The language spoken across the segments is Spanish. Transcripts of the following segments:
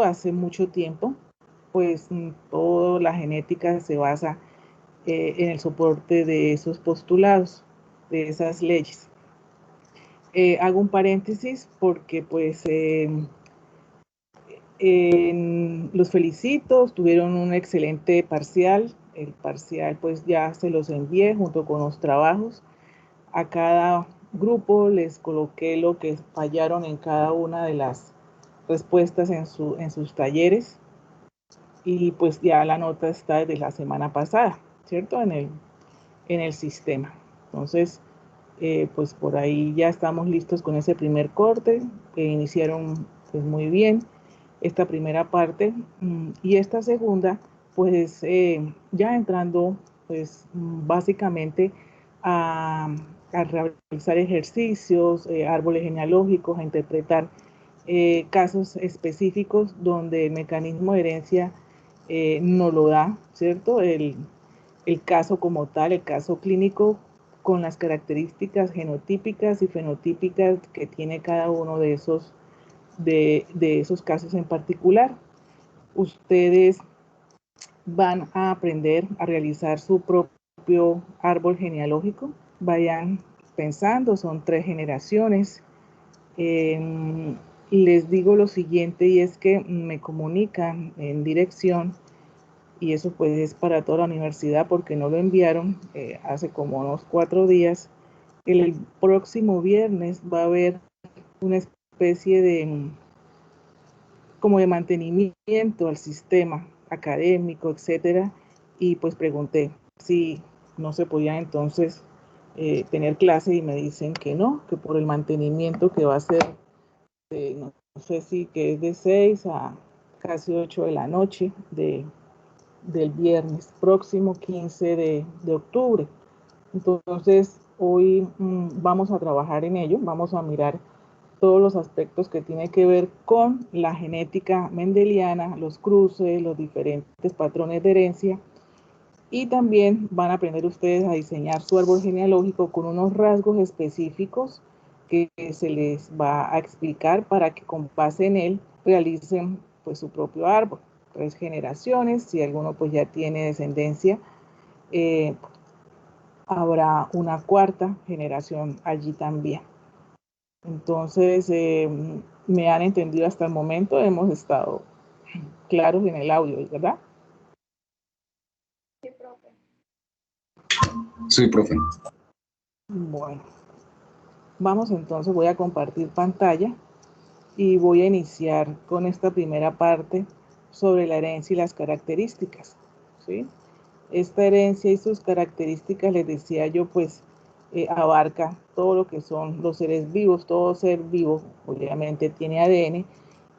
hace mucho tiempo, pues toda la genética se basa en el soporte de esos postulados, de esas leyes. Hago un paréntesis porque pues los felicito, tuvieron un excelente parcial. El parcial pues ya se los envié junto con los trabajos. A cada grupo les coloqué lo que fallaron en cada una de las respuestas en sus talleres. Y pues ya la nota está desde la semana pasada, ¿cierto? En el sistema. Entonces, pues por ahí ya estamos listos con ese primer corte, que iniciaron pues muy bien esta primera parte, y esta segunda, pues ya entrando pues básicamente a realizar ejercicios, árboles genealógicos, a interpretar casos específicos donde el mecanismo de herencia no lo da, ¿cierto? El caso como tal, el caso clínico con las características genotípicas y fenotípicas que tiene cada uno de esos casos en particular. Ustedes van a aprender a realizar su propio árbol genealógico. Vayan pensando, son 3 generaciones. Les digo lo siguiente, y es que me comunican en dirección, y eso pues es para toda la universidad porque no lo enviaron hace como unos 4 días. El próximo viernes va a haber una especie de como de mantenimiento al sistema académico, etcétera, y pues pregunté si no se podía entonces tener clase, y me dicen que no, que por el mantenimiento que va a ser, no sé si que es de 6 a casi 8 de la noche del viernes próximo 15 de octubre. Entonces, hoy vamos a trabajar en ello, vamos a mirar todos los aspectos que tienen que ver con la genética mendeliana, los cruces, los diferentes patrones de herencia, y también van a aprender ustedes a diseñar su árbol genealógico con unos rasgos específicos que se les va a explicar para que con base en él realicen pues su propio árbol. 3 generaciones, si alguno pues ya tiene descendencia, habrá una 4ª generación allí también. Entonces, me han entendido hasta el momento, hemos estado claros en el audio, ¿verdad? Sí, profe. Sí, profe. Bueno, vamos entonces, voy a compartir pantalla y voy a iniciar con esta primera parte sobre la herencia y las características, ¿sí? Esta herencia y sus características, les decía yo, pues abarca todo lo que son los seres vivos. Todo ser vivo obviamente tiene ADN,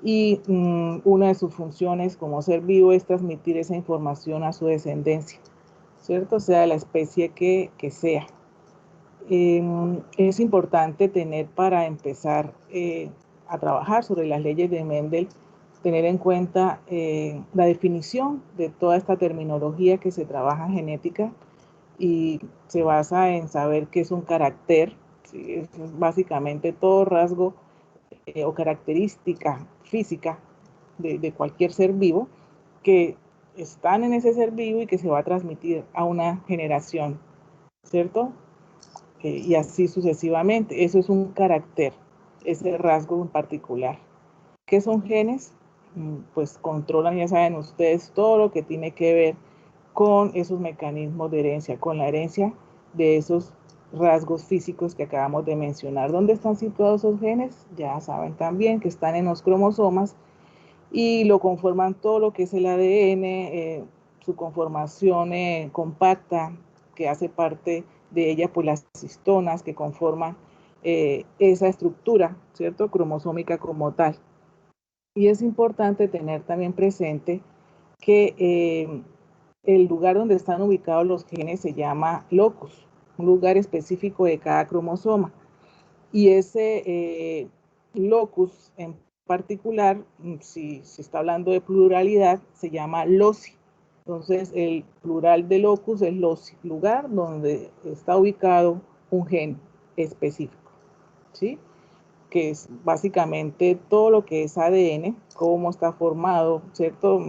y una de sus funciones como ser vivo es transmitir esa información a su descendencia, ¿cierto? Sea la especie que sea. Es importante tener, para empezar a trabajar sobre las leyes de Mendel, tener en cuenta la definición de toda esta terminología que se trabaja en genética, y se basa en saber qué es un carácter, ¿sí? Es básicamente todo rasgo o característica física de cualquier ser vivo que están en ese ser vivo y que se va a transmitir a una generación, ¿cierto? Y así sucesivamente. Eso es un carácter, ese rasgo en particular. ¿Qué son genes? Pues controlan, ya saben ustedes, todo lo que tiene que ver con esos mecanismos de herencia, con la herencia de esos rasgos físicos que acabamos de mencionar. ¿Dónde están situados esos genes? Ya saben también que están en los cromosomas y lo conforman todo lo que es el ADN, su conformación compacta, que hace parte de ella, pues las histonas que conforman esa estructura, ¿cierto? Cromosómica como tal. Y es importante tener también presente que el lugar donde están ubicados los genes se llama locus, un lugar específico de cada cromosoma. Y ese locus en particular, si se está hablando de pluralidad, se llama loci. Entonces, el plural de locus es loci, lugar donde está ubicado un gen específico, ¿sí? que es básicamente todo lo que es ADN, cómo está formado, ¿cierto?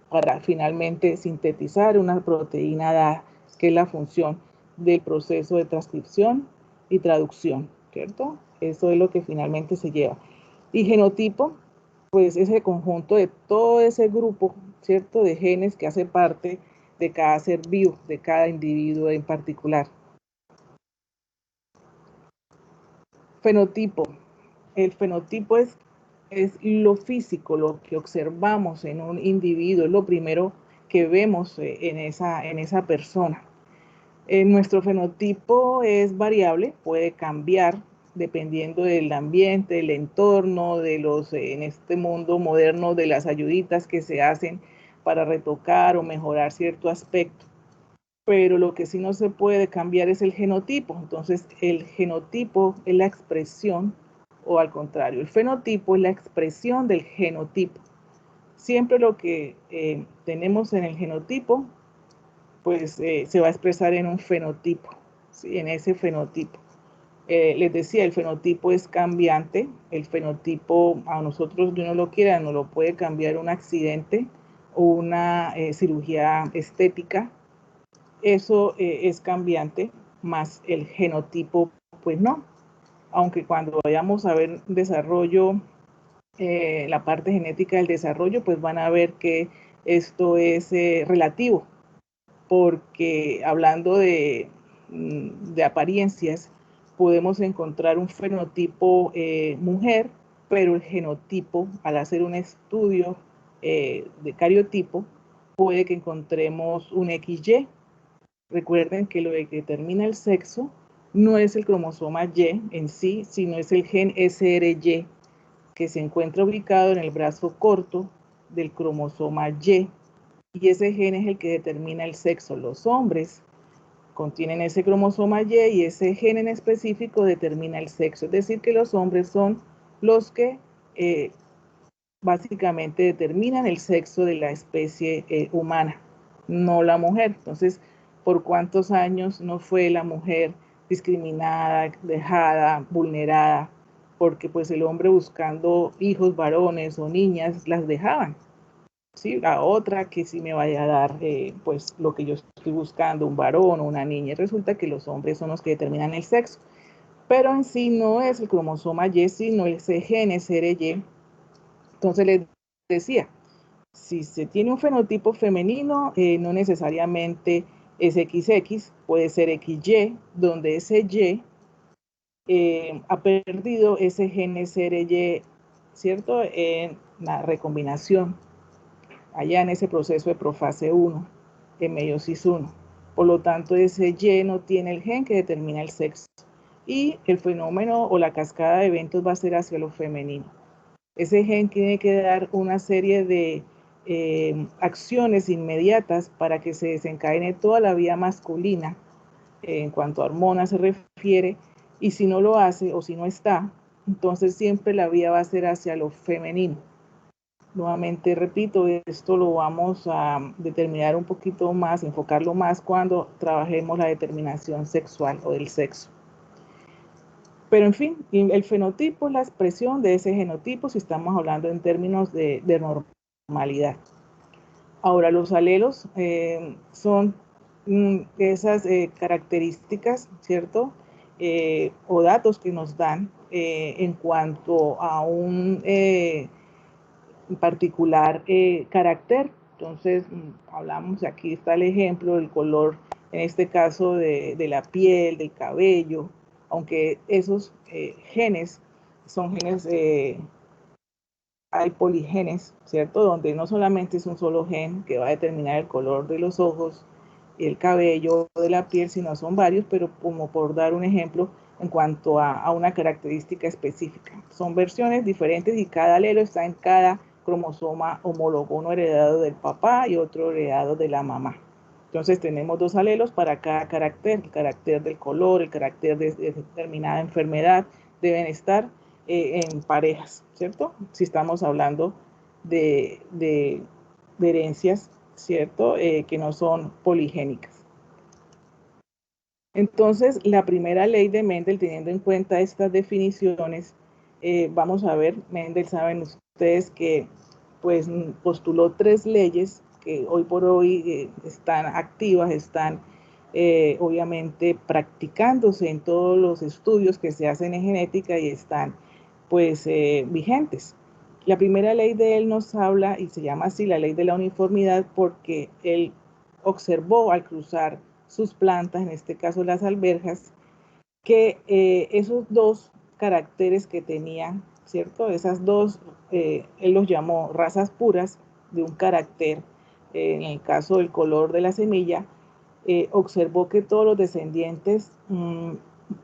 Para finalmente sintetizar una proteína DAR, que es la función del proceso de transcripción y traducción, ¿cierto? Eso es lo que finalmente se lleva. Y genotipo, pues es el conjunto de todo ese grupo, ¿cierto?, de genes que hace parte de cada ser vivo, de cada individuo en particular. Fenotipo. El fenotipo es lo físico, lo que observamos en un individuo, es lo primero que vemos en esa persona. Nuestro fenotipo es variable, puede cambiar dependiendo del ambiente, del entorno, en este mundo moderno, de las ayuditas que se hacen para retocar o mejorar cierto aspecto. Pero lo que sí no se puede cambiar es el genotipo. Entonces, el genotipo es la expresión, o al contrario, el fenotipo es la expresión del genotipo. Siempre lo que tenemos en el genotipo, pues se va a expresar en un fenotipo, ¿sí? En ese fenotipo. Les decía, el fenotipo es cambiante. El fenotipo, a nosotros, Dios no lo quiera, no lo puede cambiar un accidente o una cirugía estética. Eso es cambiante, más el genotipo, pues no. Aunque cuando vayamos a ver desarrollo, la parte genética del desarrollo, pues van a ver que esto es relativo, porque hablando de apariencias, podemos encontrar un fenotipo mujer, pero el genotipo, al hacer un estudio de cariotipo, puede que encontremos un XY. Recuerden que lo que determina el sexo no es el cromosoma Y en sí, sino es el gen SRY, que se encuentra ubicado en el brazo corto del cromosoma Y. Y ese gen es el que determina el sexo. Los hombres contienen ese cromosoma Y y ese gen en específico determina el sexo. Es decir, que los hombres son los que básicamente determinan el sexo de la especie humana, no la mujer. Entonces, ¿por cuántos años no fue la mujer discriminada, dejada, vulnerada? Porque pues el hombre buscando hijos varones o niñas las dejaban. ¿Sí? La otra que sí me vaya a dar pues lo que yo estoy buscando, un varón o una niña. Y resulta que los hombres son los que determinan el sexo. Pero en sí no es el cromosoma Y, sino ese gen SRY. Entonces les decía, si se tiene un fenotipo femenino, no necesariamente es XX, puede ser XY, donde ese Y ha perdido ese gen SRY, ¿cierto?, en la recombinación, allá en ese proceso de profase 1, de meiosis 1. Por lo tanto, ese Y no tiene el gen que determina el sexo. Y el fenómeno o la cascada de eventos va a ser hacia lo femenino. Ese gen tiene que dar una serie de acciones inmediatas para que se desencadene toda la vía masculina en cuanto a hormonas se refiere, y si no lo hace o si no está, entonces siempre la vía va a ser hacia lo femenino. Nuevamente repito, esto lo vamos a determinar un poquito más, enfocarlo más cuando trabajemos la determinación sexual o del sexo. Pero en fin, el fenotipo es la expresión de ese genotipo si estamos hablando en términos de normalidad. Ahora, los alelos son esas características, ¿cierto? O datos que nos dan en cuanto a un particular carácter. Entonces, hablamos, aquí está el ejemplo del color, en este caso de la piel, del cabello, aunque esos genes son genes, hay poligenes, ¿cierto? Donde no solamente es un solo gen que va a determinar el color de los ojos, el cabello de la piel, sino son varios, pero como por dar un ejemplo en cuanto a una característica específica. Son versiones diferentes y cada alelo está en cada cromosoma homólogo, uno heredado del papá y otro heredado de la mamá. Entonces tenemos dos alelos para cada carácter, el carácter del color, el carácter de determinada enfermedad, deben estar en parejas, ¿cierto? Si estamos hablando de herencias, ¿cierto? Que no son poligénicas. Entonces, la primera ley de Mendel, teniendo en cuenta estas definiciones, vamos a ver, Mendel, saben ustedes que pues postuló 3 leyes que hoy por hoy están activas, están obviamente practicándose en todos los estudios que se hacen en genética y están pues vigentes. La primera ley de él nos habla, y se llama así, la ley de la uniformidad, porque él observó al cruzar sus plantas, en este caso las alberjas, que esos 2 caracteres que tenían, ¿cierto? Esas 2, él los llamó razas puras de un carácter, en el caso del color de la semilla, observó que todos los descendientes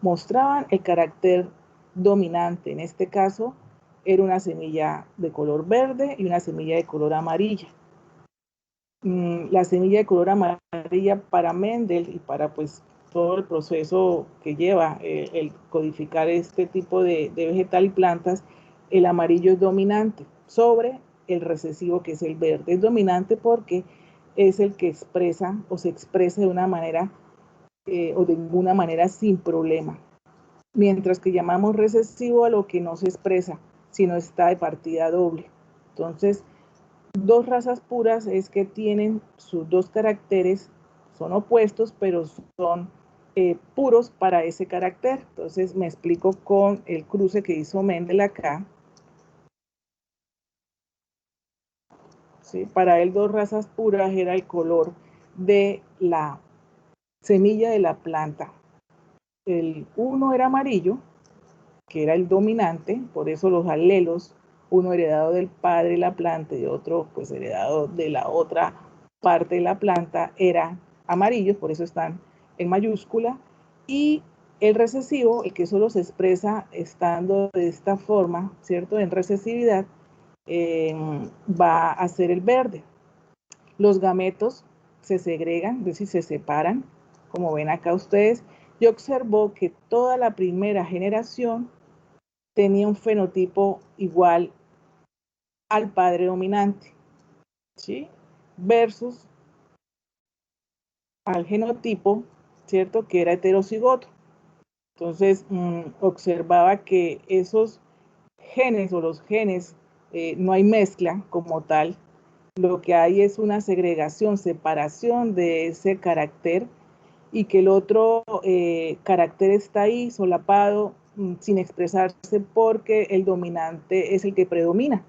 mostraban el carácter dominante. En este caso, era una semilla de color verde y una semilla de color amarilla. La semilla de color amarilla para Mendel y para pues todo el proceso que lleva el codificar este tipo de vegetal y plantas, el amarillo es dominante sobre el recesivo, que es el verde. Es dominante porque es el que expresa o se expresa de una manera o de ninguna manera sin problema. Mientras que llamamos recesivo a lo que no se expresa, sino está de partida doble. Entonces, 2 razas puras es que tienen sus 2 caracteres, son opuestos, pero son puros para ese carácter. Entonces me explico con el cruce que hizo Mendel acá. ¿Sí? Para él 2 razas puras era el color de la semilla de la planta. El uno era amarillo, que era el dominante, por eso los alelos, uno heredado del padre de la planta y otro pues heredado de la otra parte de la planta, eran amarillos, por eso están en mayúscula, y el recesivo, el que solo se expresa estando de esta forma, ¿cierto? En recesividad, va a ser el verde. Los gametos se segregan, es decir, se separan, como ven acá ustedes, y observó que toda la primera generación tenía un fenotipo igual al padre dominante, ¿sí? Versus al genotipo, ¿cierto? Que era heterocigoto. Entonces, observaba que esos genes o los genes, no hay mezcla como tal, lo que hay es una segregación, separación de ese carácter y que el otro carácter está ahí solapado, sin expresarse porque el dominante es el que predomina,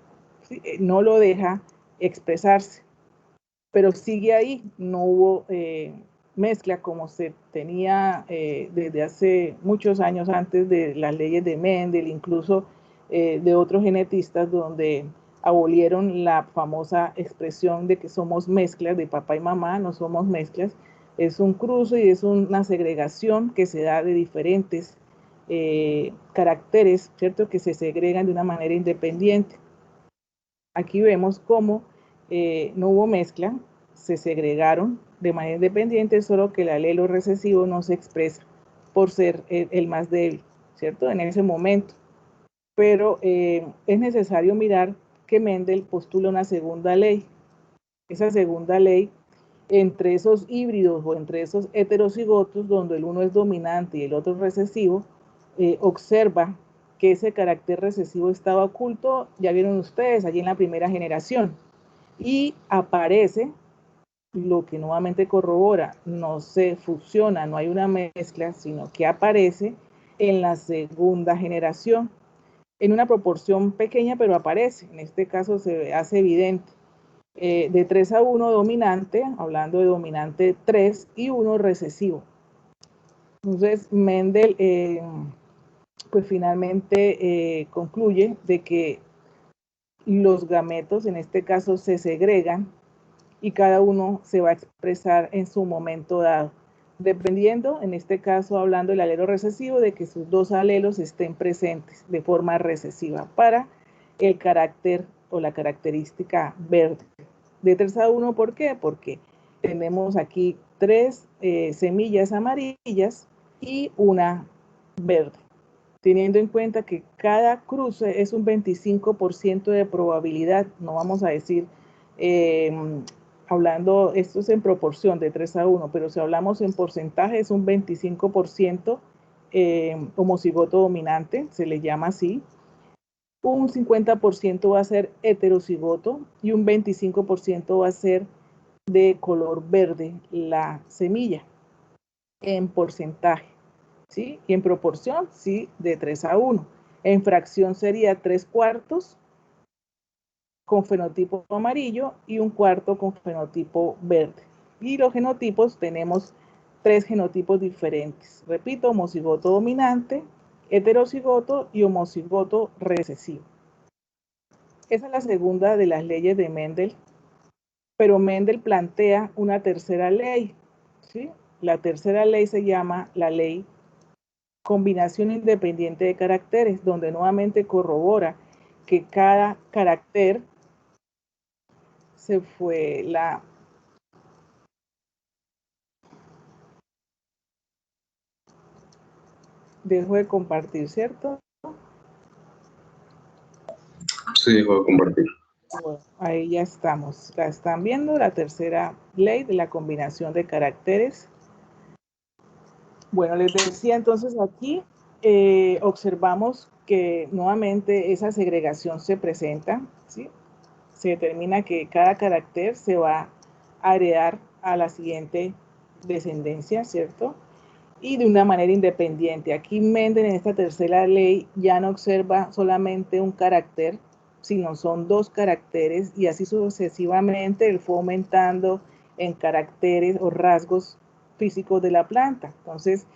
¿sí? No lo deja expresarse, pero sigue ahí, no hubo mezcla como se tenía desde hace muchos años antes de las leyes de Mendel, incluso de otros genetistas donde abolieron la famosa expresión de que somos mezclas de papá y mamá, no somos mezclas, es un cruce y es una segregación que se da de diferentes caracteres, ¿cierto? Que se segregan de una manera independiente. Aquí vemos cómo no hubo mezcla, se segregaron de manera independiente, solo que el alelo recesivo no se expresa por ser el más débil, ¿cierto? En ese momento. Pero es necesario mirar que Mendel postula una segunda ley. Esa segunda ley, entre esos híbridos o entre esos heterocigotos, donde el uno es dominante y el otro recesivo, observa que ese carácter recesivo estaba oculto, ya vieron ustedes, allí en la primera generación, y aparece lo que nuevamente corrobora, no se fusiona, no hay una mezcla, sino que aparece en la segunda generación, en una proporción pequeña, pero aparece, en este caso se hace evidente, de 3-1 dominante, hablando de dominante 3 y 1 recesivo. Entonces, Mendel pues finalmente concluye de que los gametos en este caso se segregan y cada uno se va a expresar en su momento dado, dependiendo, en este caso hablando del alelo recesivo, de que sus 2 alelos estén presentes de forma recesiva para el carácter o la característica verde. De 3-1, ¿por qué? Porque tenemos aquí 3 semillas amarillas y una verde, teniendo en cuenta que cada cruce es un 25% de probabilidad, no vamos a decir, hablando, esto es en proporción de 3-1, pero si hablamos en porcentaje es un 25% homocigoto dominante, se le llama así, un 50% va a ser heterocigoto y un 25% va a ser de color verde la semilla, en porcentaje, ¿sí? Y en proporción, sí, de 3:1. En fracción sería 3/4 con fenotipo amarillo y 1/4 con fenotipo verde. Y los genotipos, tenemos 3 genotipos diferentes. Repito, homocigoto dominante, heterocigoto y homocigoto recesivo. Esa es la segunda de las leyes de Mendel, pero Mendel plantea una tercera ley, ¿sí? La tercera ley se llama la ley combinación independiente de caracteres, donde nuevamente corrobora que cada carácter se fue la... Dejo de compartir, ¿cierto? Sí, dejo de compartir. Bueno, ahí ya estamos. La están viendo, la tercera ley de la combinación de caracteres. Bueno, les decía entonces aquí, observamos que nuevamente esa segregación se presenta, ¿sí? Se determina que cada carácter se va a heredar a la siguiente descendencia, ¿cierto? Y de una manera independiente. Aquí Mendel en esta tercera ley ya no observa solamente un carácter, sino son 2 caracteres y así sucesivamente él fue aumentando en caracteres o rasgos físicos de la planta. Entonces,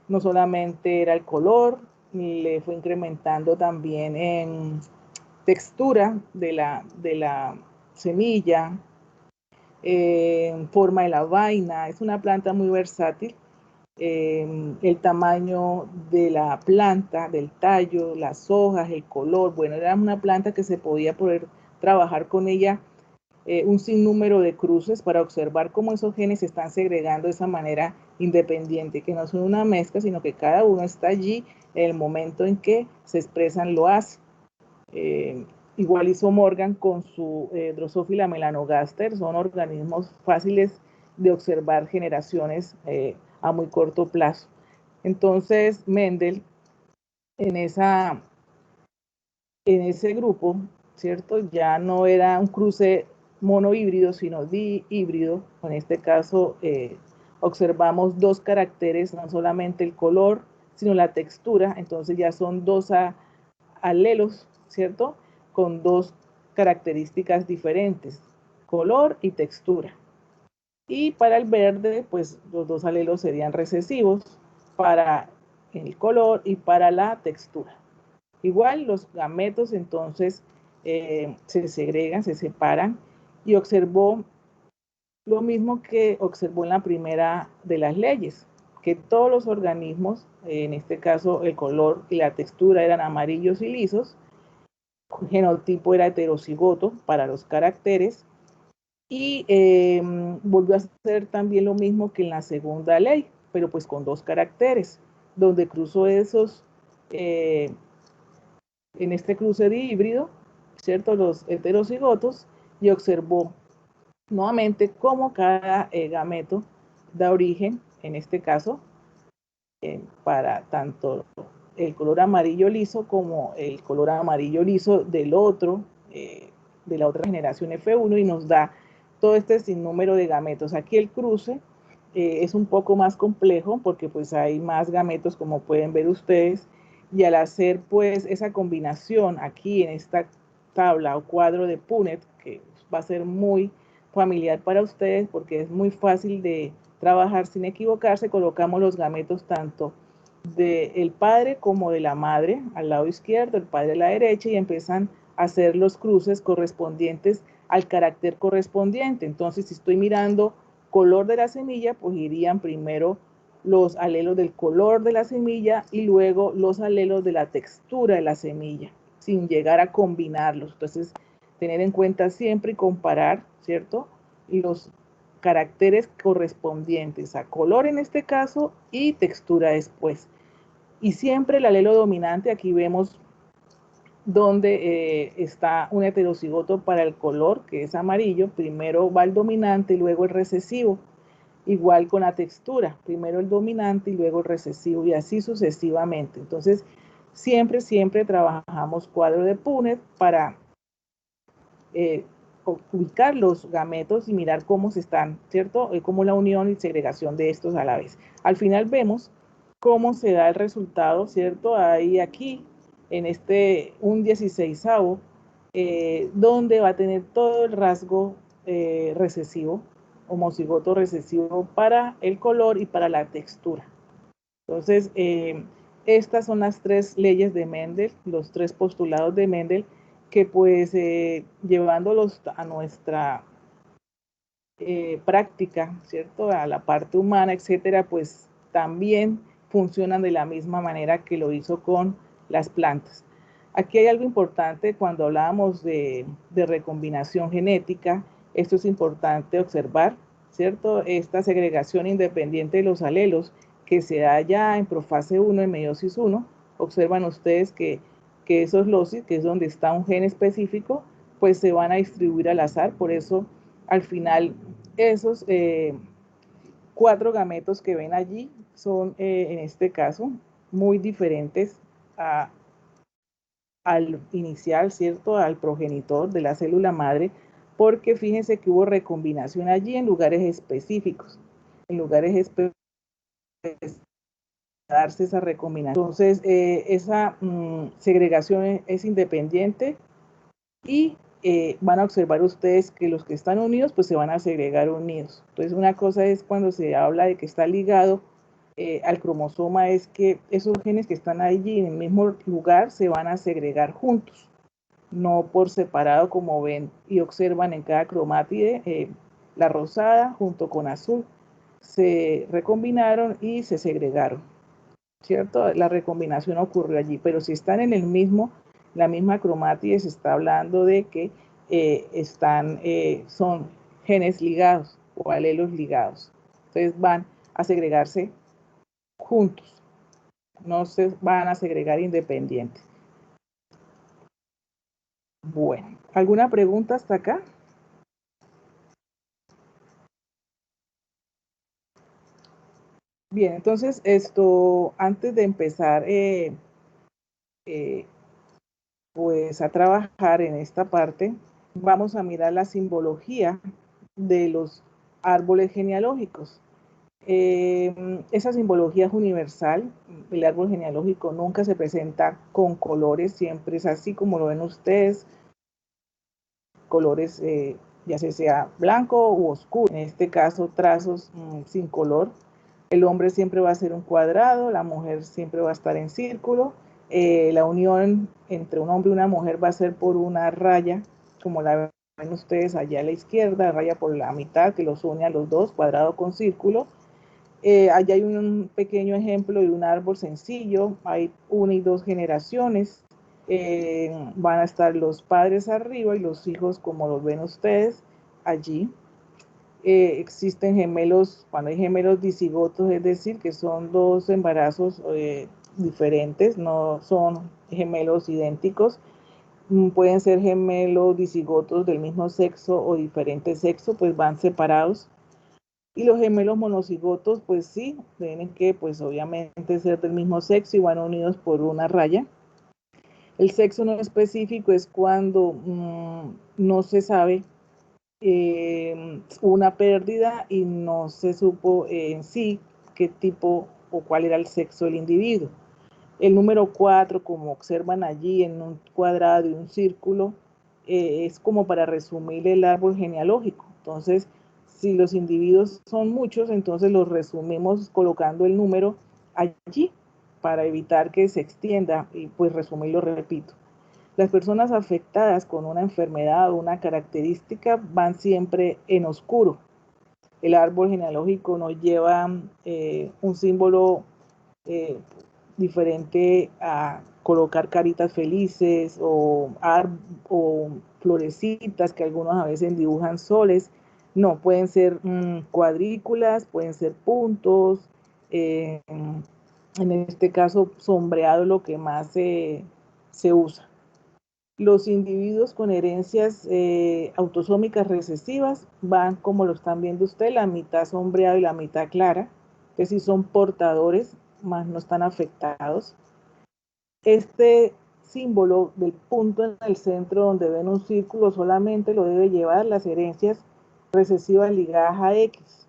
no solamente era el color, le fue incrementando también en textura de la semilla, forma de la vaina. Es una planta muy versátil. El tamaño de la planta, del tallo, las hojas, el color. Bueno, era una planta que se podía poder trabajar con ella un sinnúmero de cruces para observar cómo esos genes se están segregando de esa manera independiente, que no son una mezcla, sino que cada uno está allí en el momento en que se expresan lo hace. Igual hizo Morgan con su Drosophila melanogaster, son organismos fáciles de observar generaciones a muy corto plazo. Entonces, Mendel, en ese grupo, ¿cierto? Ya no era un cruce monohíbrido, sino dihíbrido. En este caso, observamos 2 caracteres, no solamente el color, sino la textura. Entonces ya son 2 alelos, ¿cierto? Con 2 características diferentes, color y textura. Y para el verde, pues los 2 alelos serían recesivos para el color y para la textura. Igual los gametos entonces se segregan, se separan y observó lo mismo que observó en la primera de las leyes, que todos los organismos, en este caso el color y la textura eran amarillos y lisos, el genotipo era heterocigoto para los caracteres y volvió a hacer también lo mismo que en la segunda ley, pero pues con 2 caracteres, donde cruzó esos en este cruce de híbrido, ¿cierto? Los heterocigotos, y observó nuevamente cómo cada gameto da origen, en este caso, para tanto el color amarillo liso como el color amarillo liso del otro, de la otra generación F1, y nos da todo este sinnúmero de gametos. Aquí el cruce es un poco más complejo porque pues hay más gametos, como pueden ver ustedes, y al hacer pues esa combinación aquí en esta tabla o cuadro de Punnett, que va a ser muy familiar para ustedes porque es muy fácil de trabajar sin equivocarse, colocamos los gametos tanto del padre como de la madre al lado izquierdo, el padre a la derecha, y empiezan a hacer los cruces correspondientes al carácter correspondiente. Entonces, si estoy mirando color de la semilla, pues irían primero los alelos del color de la semilla y luego los alelos de la textura de la semilla, sin llegar a combinarlos. Entonces, tener en cuenta siempre y comparar, ¿cierto? Los caracteres correspondientes a color en este caso y textura después. Y siempre el alelo dominante, aquí vemos donde está un heterocigoto para el color, que es amarillo, primero va el dominante y luego el recesivo. Igual con la textura, primero el dominante y luego el recesivo, y así sucesivamente. Entonces, Siempre trabajamos cuadro de Punnett para ubicar los gametos y mirar cómo se están, ¿cierto? Cómo la unión y segregación de estos a la vez. Al final vemos cómo se da el resultado, ¿cierto? Ahí aquí, en un 16avo, donde va a tener todo el rasgo recesivo, homocigoto recesivo para el color y para la textura. Entonces, estas son las 3 leyes de Mendel, los 3 postulados de Mendel, que pues llevándolos a nuestra práctica, ¿cierto? A la parte humana, etcétera, pues también funcionan de la misma manera que lo hizo con las plantas. Aquí hay algo importante cuando hablábamos de recombinación genética. Esto es importante observar, ¿cierto? Esta segregación independiente de los alelos que se da ya en profase 1, en meiosis 1. Observan ustedes que esos locis, que es donde está un gen específico, pues se van a distribuir al azar. Por eso, al final, esos 4 gametos que ven allí son, en este caso, muy diferentes al inicial, ¿cierto? Al progenitor de la célula madre, porque fíjense que hubo recombinación allí en lugares específicos, en lugares específicos darse esa recombinación. Entonces, esa segregación es independiente y van a observar ustedes que los que están unidos, pues se van a segregar unidos. Entonces, una cosa es cuando se habla de que está ligado al cromosoma, es que esos genes que están allí en el mismo lugar se van a segregar juntos, no por separado como ven y observan en cada cromátide, la rosada junto con azul se recombinaron y se segregaron, ¿cierto? La recombinación ocurrió allí, pero si están en la misma cromátide, se está hablando de que son genes ligados o alelos ligados. Entonces van a segregarse juntos, no se van a segregar independientes. Bueno, ¿alguna pregunta hasta acá? Bien, entonces antes de empezar pues a trabajar en esta parte, vamos a mirar la simbología de los árboles genealógicos. Esa simbología es universal. El árbol genealógico nunca se presenta con colores, siempre es así como lo ven ustedes, colores ya sea blanco u oscuro, en este caso trazos sin color. El hombre siempre va a ser un cuadrado, la mujer siempre va a estar en círculo. La unión entre un hombre y una mujer va a ser por una raya, como la ven ustedes allá a la izquierda, raya por la mitad que los une a los dos, cuadrado con círculo. Allá hay un pequeño ejemplo de un árbol sencillo, hay 1 y 2 generaciones, van a estar los padres arriba y los hijos como los ven ustedes allí. Existen gemelos, cuando hay gemelos dicigotos, es decir, que son 2 embarazos diferentes, no son gemelos idénticos. Pueden ser gemelos dicigotos del mismo sexo o diferente sexo, pues van separados. Y los gemelos monocigotos, pues sí, tienen que, pues obviamente ser del mismo sexo y van unidos por una raya. El sexo no específico es cuando no se sabe una pérdida y no se supo en sí qué tipo o cuál era el sexo del individuo. El número 4, como observan allí en un cuadrado y un círculo, es como para resumir el árbol genealógico. Entonces, si los individuos son muchos, entonces los resumimos colocando el número allí para evitar que se extienda y pues resumirlo, repito. Las personas afectadas con una enfermedad o una característica van siempre en oscuro. El árbol genealógico no lleva un símbolo diferente a colocar caritas felices o florecitas que algunos a veces dibujan soles. No, pueden ser cuadrículas, pueden ser puntos, en este caso sombreado lo que más se usa. Los individuos con herencias autosómicas recesivas van, como lo están viendo ustedes, la mitad sombreado y la mitad clara, que sí son portadores, más no están afectados. Este símbolo del punto en el centro donde ven un círculo solamente lo debe llevar las herencias recesivas ligadas a X.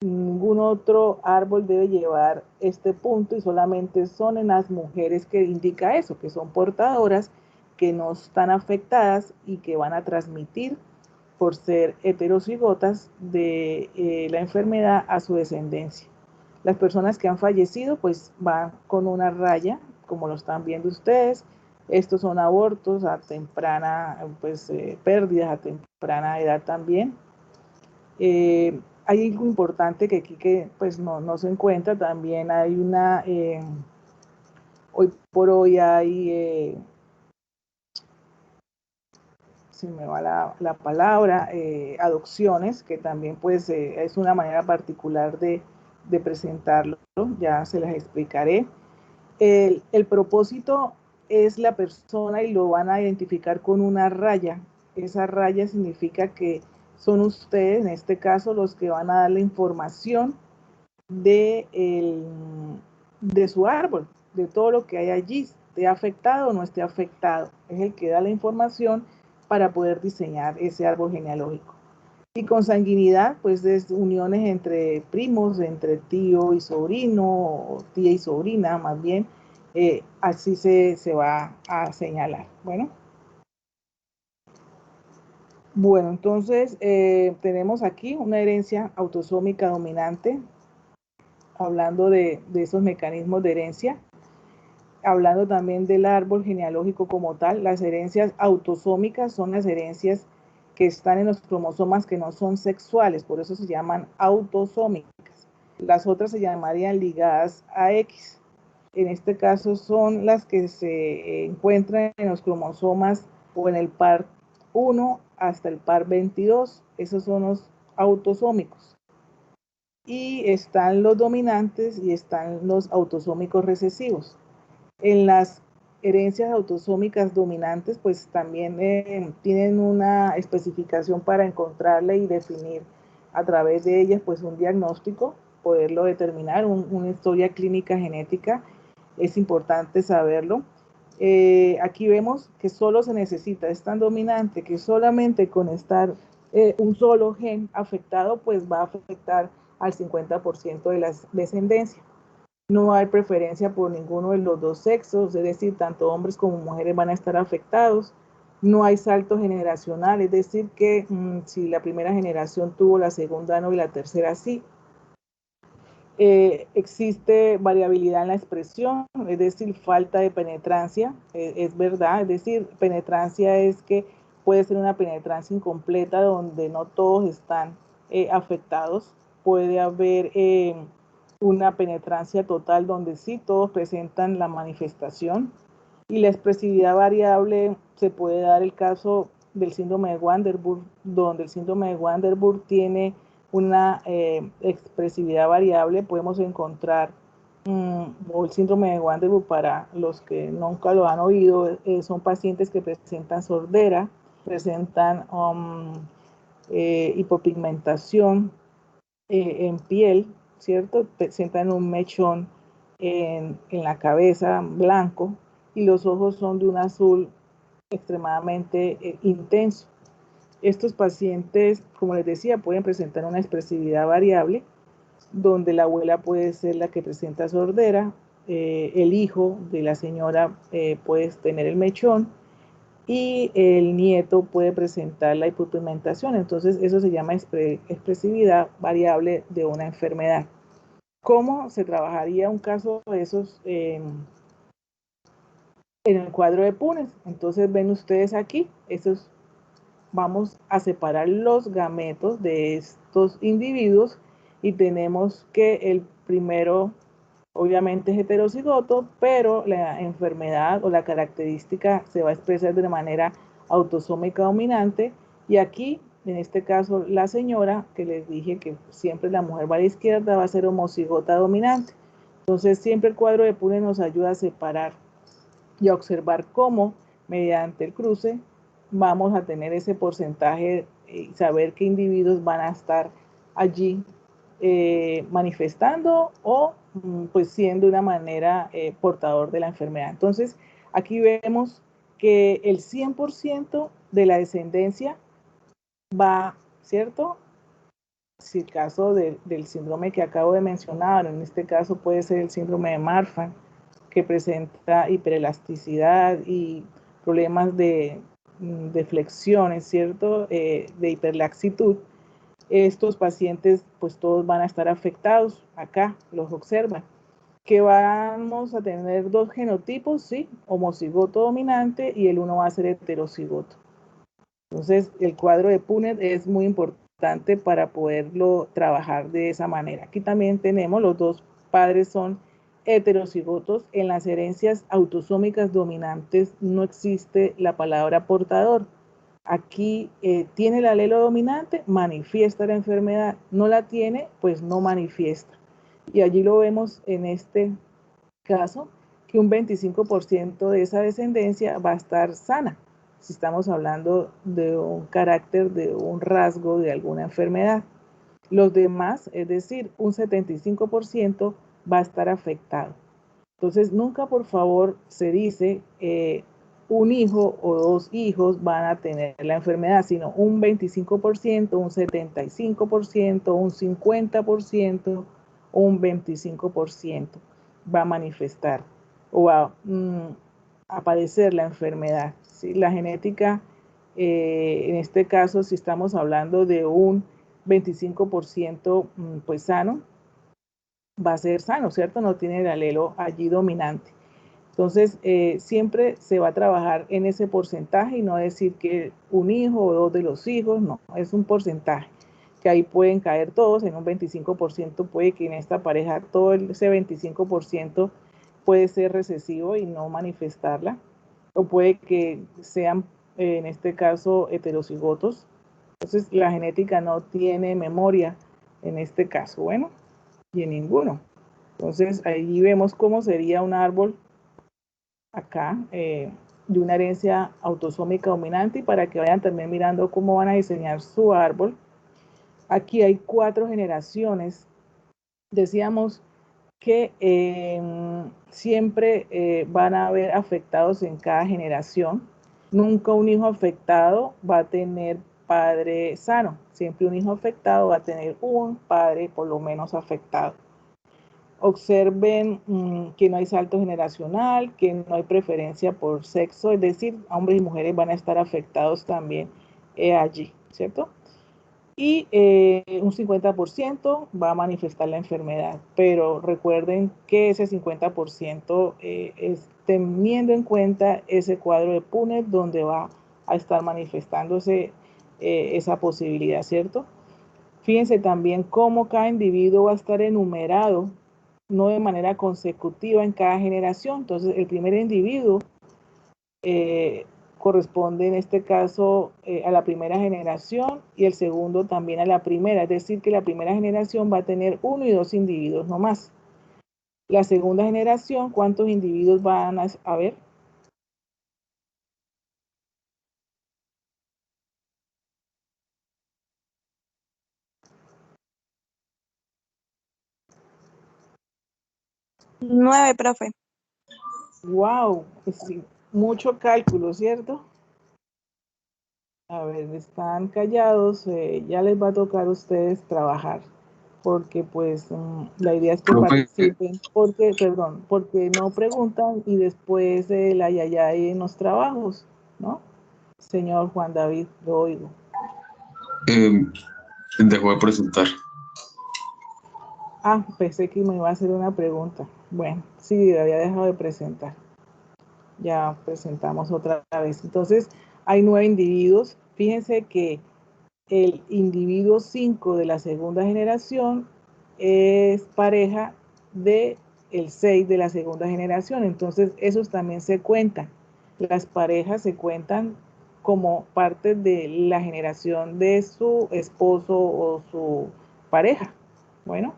Ningún otro árbol debe llevar este punto y solamente son en las mujeres que indica eso, que son portadoras, que no están afectadas y que van a transmitir por ser heterocigotas de la enfermedad a su descendencia. Las personas que han fallecido pues van con una raya, como lo están viendo ustedes. Estos son abortos a temprana, pues pérdidas a temprana edad también. Hay algo importante que aquí que pues no se encuentra, también hay una, hoy por hoy hay, si me va la palabra, adopciones, que también pues es una manera particular de presentarlo, ya se las explicaré. El propósito es la persona y lo van a identificar con una raya. Esa raya significa que son ustedes, en este caso, los que van a dar la información de su árbol, de todo lo que hay allí, esté afectado o no esté afectado. Es el que da la información para poder diseñar ese árbol genealógico. Y consanguinidad, pues es uniones entre primos, entre tío y sobrino, o tía y sobrina, más bien, así se va a señalar. Bueno, entonces tenemos aquí una herencia autosómica dominante, hablando de esos mecanismos de herencia, hablando también del árbol genealógico como tal. Las herencias autosómicas son las herencias que están en los cromosomas que no son sexuales, por eso se llaman autosómicas. Las otras se llamarían ligadas a X. En este caso son las que se encuentran en los cromosomas o en el par 1 hasta el par 22. Esos son los autosómicos. Y están los dominantes y están los autosómicos recesivos. En las herencias autosómicas dominantes, pues también tienen una especificación para encontrarla y definir a través de ellas, pues un diagnóstico, poderlo determinar, una historia clínica genética, es importante saberlo. Aquí vemos que solo se necesita, es tan dominante que solamente con estar un solo gen afectado, pues va a afectar al 50% de la descendencia. No hay preferencia por ninguno de los dos sexos, es decir, tanto hombres como mujeres van a estar afectados. No hay salto generacional, es decir, que si la primera generación tuvo, la segunda no y la tercera sí. Existe variabilidad en la expresión, es decir, falta de penetrancia, es verdad, es decir, penetrancia es que puede ser una penetrancia incompleta donde no todos están afectados, puede haber una penetrancia total donde sí todos presentan la manifestación, y la expresividad variable se puede dar el caso del síndrome de Waardenburg, donde el síndrome de Waardenburg tiene una expresividad variable. Podemos encontrar o el síndrome de Waardenburg, para los que nunca lo han oído, son pacientes que presentan sordera, presentan hipopigmentación en piel, ¿cierto? Presentan un mechón en la cabeza blanco y los ojos son de un azul extremadamente intenso. Estos pacientes, como les decía, pueden presentar una expresividad variable, donde la abuela puede ser la que presenta sordera, el hijo de la señora puede tener el mechón y el nieto puede presentar la hipopigmentación. Entonces eso se llama expresividad variable de una enfermedad. ¿Cómo se trabajaría un caso de esos en el cuadro de Punnett? Entonces ven ustedes aquí, esos, vamos a separar los gametos de estos individuos y tenemos que el primero obviamente es heterocigoto, pero la enfermedad o la característica se va a expresar de manera autosómica dominante, y aquí en este caso la señora, que les dije que siempre la mujer va a la izquierda, va a ser homocigota dominante. Entonces siempre el cuadro de Punnett nos ayuda a separar y a observar cómo mediante el cruce vamos a tener ese porcentaje y saber qué individuos van a estar allí manifestando o pues siendo de una manera portador de la enfermedad. Entonces, aquí vemos que el 100% de la descendencia va, ¿cierto? Si el caso del síndrome que acabo de mencionar, en este caso puede ser el síndrome de Marfan, que presenta hiperelasticidad y problemas de flexiones, ¿cierto? De hiperlaxitud. Estos pacientes, pues todos van a estar afectados. Acá los observan. Que vamos a tener dos genotipos, sí, homocigoto dominante y el uno va a ser heterocigoto. Entonces, el cuadro de Punnett es muy importante para poderlo trabajar de esa manera. Aquí también tenemos los dos padres son heterocigotos. En las herencias autosómicas dominantes no existe la palabra portador. Aquí tiene el alelo dominante, manifiesta la enfermedad. No la tiene, pues no manifiesta. Y allí lo vemos en este caso, que un 25% de esa descendencia va a estar sana, si estamos hablando de un carácter, de un rasgo, de alguna enfermedad. Los demás, es decir, un 75% va a estar afectado. Entonces, nunca, por favor, se dice un hijo o dos hijos van a tener la enfermedad, sino un 25%, un 75%, un 50% o un 25% va a manifestar o va a padecer la enfermedad. ¿Sí? La genética, en este caso, si estamos hablando de un 25% pues sano, va a ser sano, ¿cierto? No tiene el alelo allí dominante. Entonces, siempre se va a trabajar en ese porcentaje y no decir que un hijo o dos de los hijos, no, es un porcentaje, que ahí pueden caer todos, en un 25% puede que en esta pareja todo ese 25% puede ser recesivo y no manifestarla, o puede que sean, en este caso, heterocigotos. Entonces, la genética no tiene memoria en este caso, bueno, y en ninguno. Entonces, ahí vemos cómo sería un árbol acá de una herencia autosómica dominante, y para que vayan también mirando cómo van a diseñar su árbol. Aquí hay 4 generaciones. Decíamos que siempre van a haber afectados en cada generación. Nunca un hijo afectado va a tener padre sano. Siempre un hijo afectado va a tener un padre por lo menos afectado. Observen que no hay salto generacional, que no hay preferencia por sexo, es decir, hombres y mujeres van a estar afectados también allí, ¿cierto? Y un 50% va a manifestar la enfermedad, pero recuerden que ese 50% es teniendo en cuenta ese cuadro de Punnett donde va a estar manifestándose esa posibilidad, ¿cierto? Fíjense también cómo cada individuo va a estar enumerado, no de manera consecutiva en cada generación. Entonces, el primer individuo corresponde en este caso a la primera generación y el segundo también a la primera. Es decir, que la primera generación va a tener 1 y 2 individuos no más. La segunda generación, ¿cuántos individuos van a haber? Nueve, profe. ¡Wow! Sí, mucho cálculo, ¿cierto? A ver, están callados, ya les va a tocar a ustedes trabajar, porque pues la idea es que participen, porque no preguntan y después la yayay en los trabajos, ¿no? Señor Juan David, lo oigo. Dejó de presentar. Ah, pensé que me iba a hacer una pregunta. Bueno, sí, había dejado de presentar. Ya presentamos otra vez. Entonces, hay 9 individuos. Fíjense que el individuo 5 de la segunda generación es pareja de el 6 de la segunda generación. Entonces, esos también se cuentan. Las parejas se cuentan como parte de la generación de su esposo o su pareja. Bueno,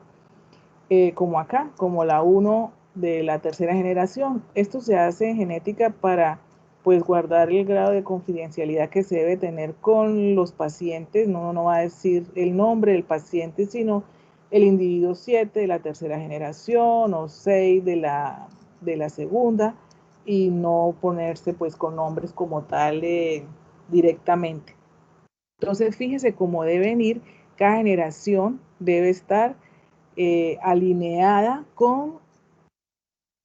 como acá, como la 1 de la tercera generación. Esto se hace en genética para pues guardar el grado de confidencialidad que se debe tener con los pacientes. No va a decir el nombre del paciente, sino el individuo 7 de la tercera generación o 6 de la segunda, y no ponerse pues con nombres como tal directamente. Entonces fíjese cómo deben ir, cada generación debe estar alineada con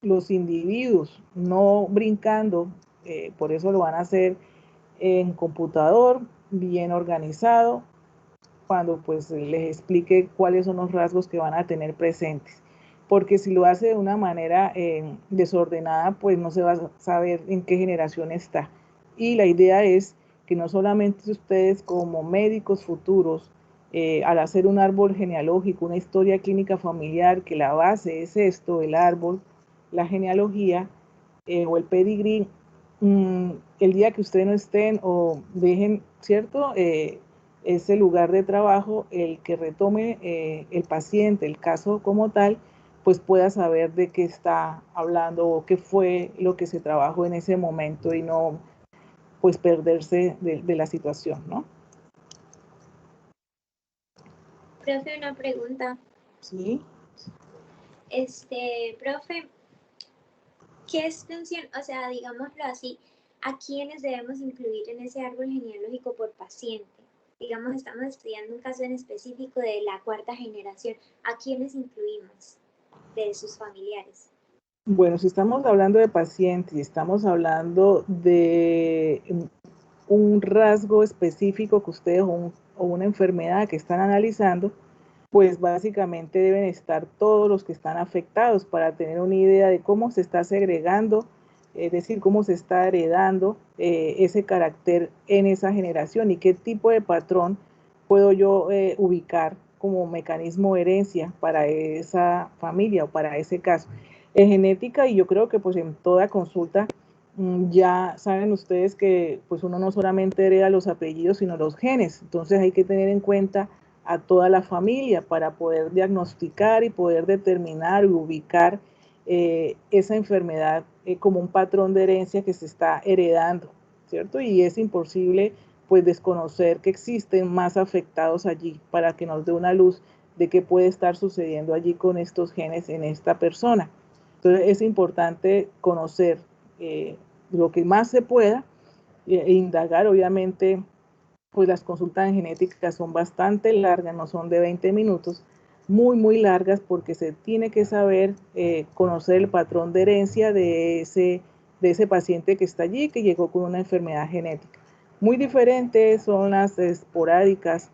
los individuos, no brincando, por eso lo van a hacer en computador, bien organizado, cuando pues les explique cuáles son los rasgos que van a tener presentes. Porque si lo hace de una manera desordenada, pues no se va a saber en qué generación está. Y la idea es que no solamente ustedes como médicos futuros, al hacer un árbol genealógico, una historia clínica familiar, que la base es esto, el árbol, la genealogía o el pedigrí, el día que ustedes no estén o dejen, ¿cierto? Ese lugar de trabajo, el que retome el paciente, el caso como tal, pues pueda saber de qué está hablando o qué fue lo que se trabajó en ese momento y no pues perderse de la situación, ¿no? Profe, una pregunta. Sí. Profe, ¿qué es función, o sea, digámoslo así, a quiénes debemos incluir en ese árbol genealógico por paciente? Digamos, estamos estudiando un caso en específico de la cuarta generación. ¿A quiénes incluimos de sus familiares? Bueno, si estamos hablando de pacientes y estamos hablando de un rasgo específico que ustedes o una enfermedad que están analizando, pues básicamente deben estar todos los que están afectados para tener una idea de cómo se está segregando, es decir, cómo se está heredando ese carácter en esa generación y qué tipo de patrón puedo yo ubicar como mecanismo de herencia para esa familia o para ese caso. En genética, y yo creo que pues en toda consulta, ya saben ustedes que pues uno no solamente hereda los apellidos, sino los genes. Entonces hay que tener en cuenta a toda la familia para poder diagnosticar y poder determinar y ubicar esa enfermedad como un patrón de herencia que se está heredando, ¿cierto? Y es imposible pues desconocer que existen más afectados allí para que nos dé una luz de qué puede estar sucediendo allí con estos genes en esta persona. Entonces es importante conocer lo que más se pueda e indagar. Obviamente pues las consultas en genética son bastante largas, no son de 20 minutos, muy largas, porque se tiene que saber conocer el patrón de herencia de ese paciente que está allí, que llegó con una enfermedad genética. Muy diferentes son las esporádicas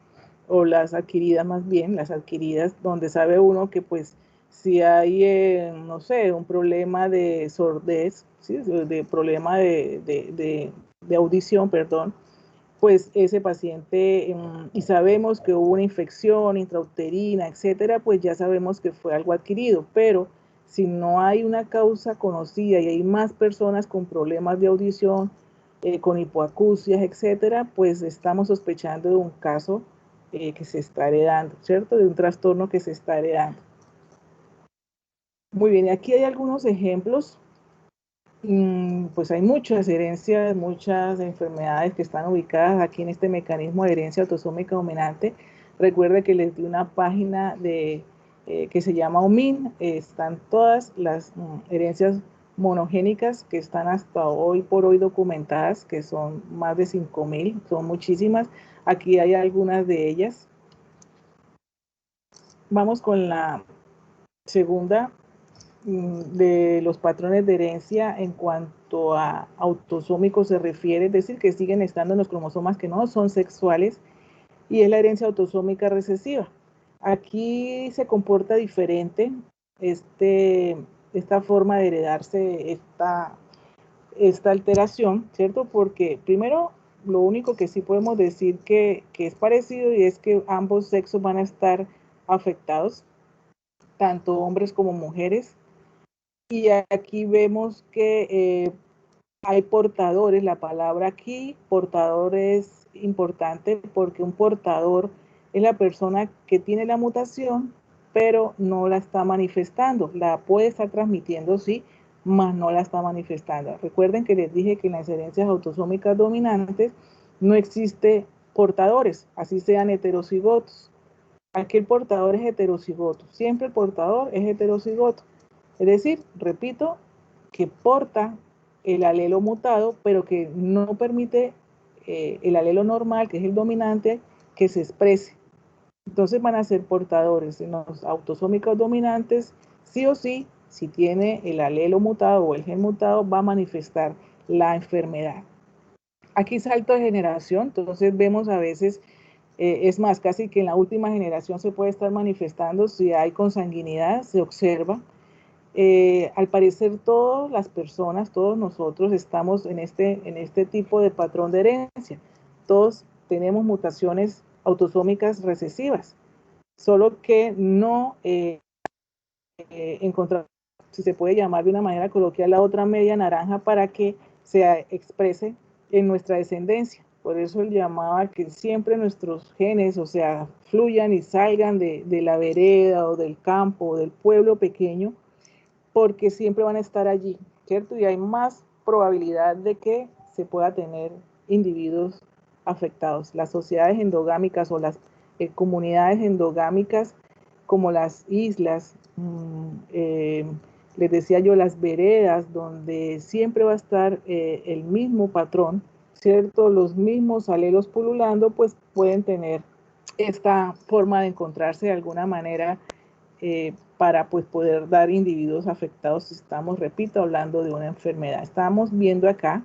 o las adquiridas, más bien, las adquiridas, donde sabe uno que pues si hay, no sé, un problema de sordez, ¿sí? De problema de audición, perdón, pues ese paciente, y sabemos que hubo una infección intrauterina, etcétera, pues ya sabemos que fue algo adquirido, pero si no hay una causa conocida y hay más personas con problemas de audición, con hipoacusias, etcétera, pues estamos sospechando de un caso que se está heredando, ¿cierto? De un trastorno que se está heredando. Muy bien, aquí hay algunos ejemplos. Pues hay muchas herencias, muchas enfermedades que están ubicadas aquí en este mecanismo de herencia autosómica dominante. Recuerde que les di una página que se llama OMIN. Están todas las herencias monogénicas que están hasta hoy por hoy documentadas, que son más de 5.000, son muchísimas. Aquí hay algunas de ellas. Vamos con la segunda de los patrones de herencia en cuanto a autosómicos se refiere, es decir, que siguen estando en los cromosomas que no son sexuales, y es la herencia autosómica recesiva. Aquí se comporta diferente esta forma de heredarse esta alteración, ¿cierto? Porque primero, lo único que sí podemos decir que es parecido, y es que ambos sexos van a estar afectados, tanto hombres como mujeres. Y aquí vemos que hay portadores. La palabra aquí, portador, es importante porque un portador es la persona que tiene la mutación, pero no la está manifestando. La puede estar transmitiendo, sí, mas no la está manifestando. Recuerden que les dije que en las herencias autosómicas dominantes no existe portadores, así sean heterocigotos. Aquí el portador es heterocigoto, siempre el portador es heterocigoto. Es decir, repito, que porta el alelo mutado, pero que no permite el alelo normal, que es el dominante, que se exprese. Entonces van a ser portadores en los autosómicos dominantes, sí o sí, si tiene el alelo mutado o el gen mutado, va a manifestar la enfermedad. Aquí salto de generación, entonces vemos a veces, es más, casi que en la última generación se puede estar manifestando si hay consanguinidad, se observa. Al parecer todas las personas, todos nosotros estamos en este tipo de patrón de herencia. Todos tenemos mutaciones autosómicas recesivas, solo que no encontramos, si se puede llamar de una manera coloquial, la otra media naranja para que se exprese en nuestra descendencia. Por eso él llamaba que siempre nuestros genes, o sea, fluyan y salgan de la vereda o del campo o del pueblo pequeño, porque siempre van a estar allí, ¿cierto? Y hay más probabilidad de que se pueda tener individuos afectados. Las sociedades endogámicas o las comunidades endogámicas, como las islas, les decía yo, las veredas, donde siempre va a estar el mismo patrón, ¿cierto? Los mismos alelos pululando, pues pueden tener esta forma de encontrarse de alguna manera para pues poder dar individuos afectados si estamos, repito, hablando de una enfermedad. Estamos viendo acá,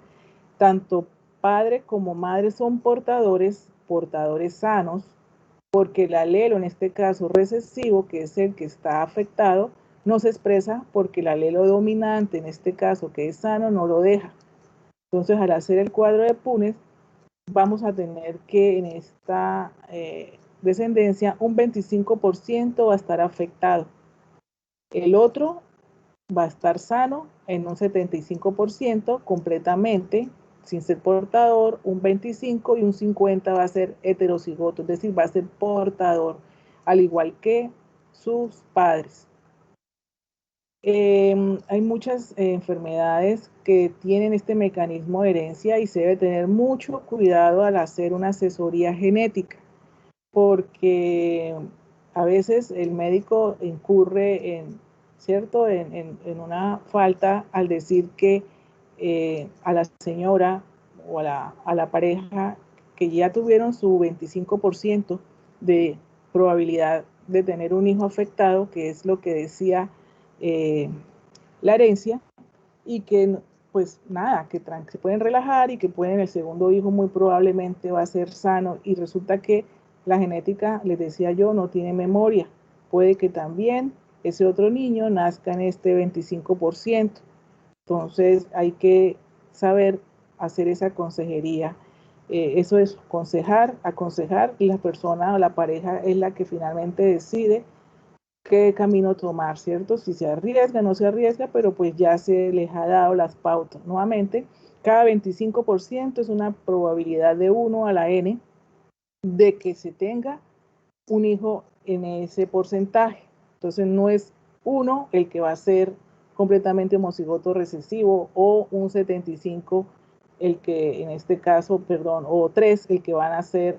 tanto padre como madre son portadores sanos, porque el alelo, en este caso recesivo, que es el que está afectado, no se expresa porque el alelo dominante, en este caso que es sano, no lo deja. Entonces, al hacer el cuadro de Punnett, vamos a tener que en esta descendencia un 25% va a estar afectado. El otro va a estar sano en un 75% completamente, sin ser portador, un 25% y un 50% va a ser heterocigoto, es decir, va a ser portador, al igual que sus padres. Hay muchas enfermedades que tienen este mecanismo de herencia y se debe tener mucho cuidado al hacer una asesoría genética, porque a veces el médico incurre en, ¿cierto?, en una falta al decir que a la señora o a la pareja que ya tuvieron su 25% de probabilidad de tener un hijo afectado, que es lo que decía la herencia, y que pues nada, que se pueden relajar y que pueden, el segundo hijo muy probablemente va a ser sano, y resulta que la genética, les decía yo, no tiene memoria. Puede que también ese otro niño nazca en este 25%. Entonces hay que saber hacer esa consejería. Eso es aconsejar, y la persona o la pareja es la que finalmente decide qué camino tomar, ¿cierto? Si se arriesga, no se arriesga, pero pues ya se les ha dado las pautas. Nuevamente, cada 25% es una probabilidad de 1 a la n de que se tenga un hijo en ese porcentaje. Entonces no es 1 el que va a ser completamente homocigoto recesivo, o un 75 el que en este caso, perdón, o 3 el que van a ser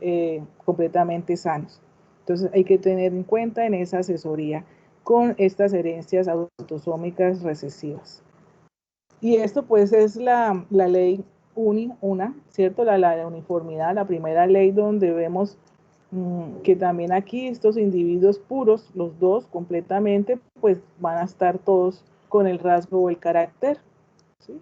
completamente sanos. Entonces hay que tener en cuenta en esa asesoría con estas herencias autosómicas recesivas. Y esto pues es la ley ¿cierto? La uniformidad, la primera ley donde vemos que también aquí estos individuos puros, los dos completamente, pues van a estar todos con el rasgo o el carácter, ¿sí?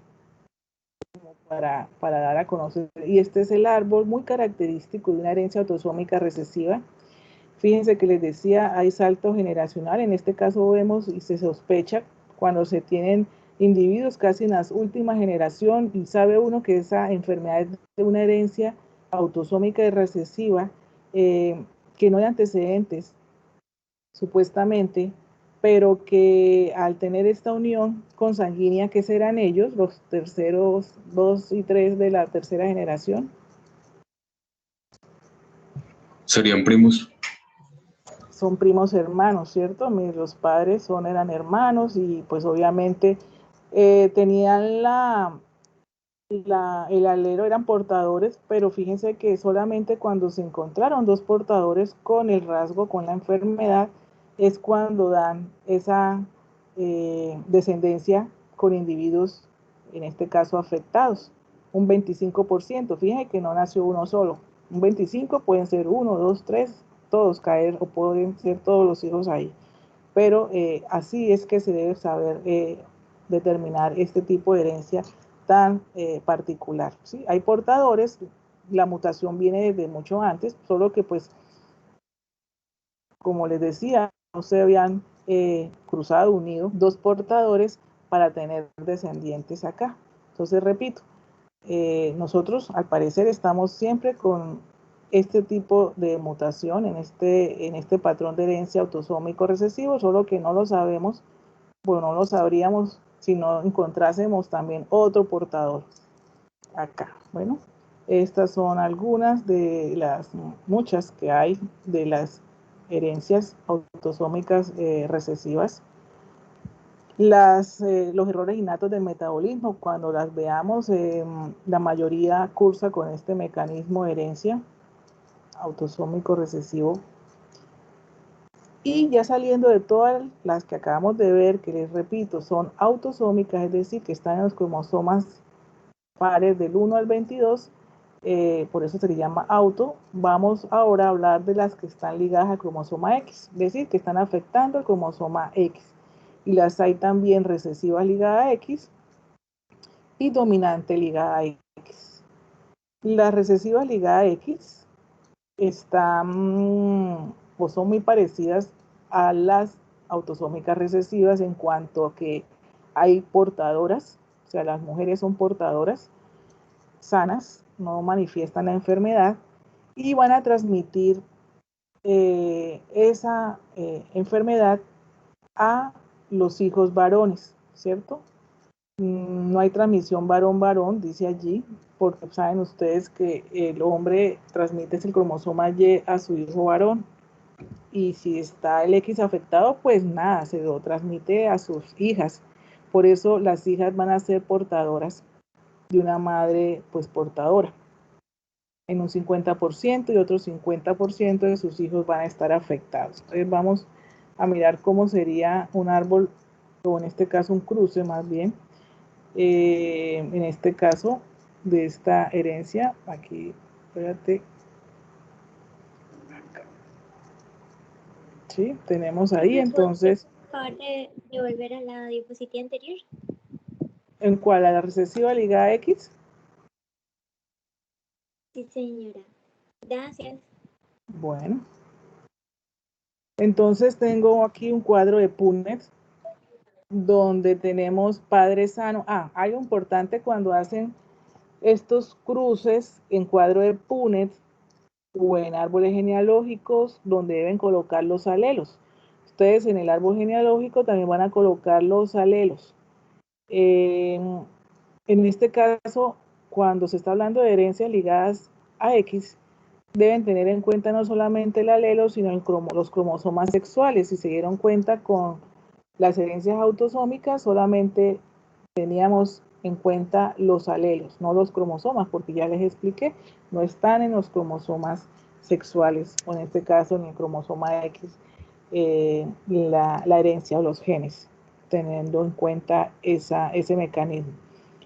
Como para dar a conocer. Y este es el árbol muy característico de una herencia autosómica recesiva. Fíjense que les decía, hay salto generacional. En este caso vemos y se sospecha cuando se tienen individuos casi en la última generación, y sabe uno que esa enfermedad es de una herencia autosómica y recesiva, que no hay antecedentes, supuestamente, pero que al tener esta unión consanguínea, que serán ellos, los terceros 2 y 3 de la tercera generación. ¿Serían primos? Son primos hermanos, ¿cierto? Los padres eran hermanos, y pues obviamente tenían el alelo eran portadores, pero fíjense que solamente cuando se encontraron dos portadores con el rasgo, con la enfermedad, es cuando dan esa descendencia con individuos, en este caso afectados, un 25%. Fíjense que no nació uno solo, un 25% pueden ser 1, 2, 3, todos caer o pueden ser todos los hijos ahí. Pero así es que se debe saber determinar este tipo de herencia tan particular, ¿sí? Hay portadores, la mutación viene desde mucho antes, solo que pues, como les decía, no se habían cruzado, unido dos portadores para tener descendientes acá. Entonces, repito, nosotros al parecer estamos siempre con este tipo de mutación en este patrón de herencia autosómico recesivo, solo que no lo sabemos, bueno, no lo sabríamos si no encontrásemos también otro portador acá. Bueno, estas son algunas de las muchas que hay de las herencias autosómicas recesivas. Los errores innatos del metabolismo, cuando las veamos, la mayoría cursa con este mecanismo de herencia autosómico recesivo. Y ya saliendo de todas las que acabamos de ver, que les repito, son autosómicas, es decir, que están en los cromosomas pares del 1 al 22, por eso se le llama auto. Vamos ahora a hablar de las que están ligadas al cromosoma X, es decir, que están afectando el cromosoma X. Y las hay también recesivas ligadas a X y dominante ligada a X. Las recesivas ligadas a X están o son muy parecidas a las autosómicas recesivas en cuanto a que hay portadoras, o sea, las mujeres son portadoras sanas, no manifiestan la enfermedad y van a transmitir esa enfermedad a los hijos varones, ¿cierto? No hay transmisión varón-varón, dice allí, porque saben ustedes que el hombre transmite el cromosoma Y a su hijo varón. Y si está el X afectado, pues nada, se lo transmite a sus hijas. Por eso las hijas van a ser portadoras de una madre, pues portadora, en un 50% y otro 50% de sus hijos van a estar afectados. Entonces vamos a mirar cómo sería un árbol, o en este caso un cruce más bien, en este caso de esta herencia. Aquí, espérate. Acá. Sí, tenemos ahí entonces. ¿Acabar de volver a la diapositiva anterior? ¿En cuál? ¿A la recesiva ligada X? Sí, señora. Gracias. Bueno. Entonces tengo aquí un cuadro de Punnett donde tenemos padre sano. Algo importante cuando hacen estos cruces en cuadro de Punnett o en árboles genealógicos donde deben colocar los alelos. Ustedes en el árbol genealógico también van a colocar los alelos. En este caso, cuando se está hablando de herencias ligadas a X, deben tener en cuenta no solamente el alelo, sino los cromosomas sexuales. Si se dieron cuenta con las herencias autosómicas, solamente teníamos en cuenta los alelos, no los cromosomas, porque ya les expliqué, no están en los cromosomas sexuales, o en este caso en el cromosoma X, la herencia o los genes, teniendo en cuenta ese mecanismo.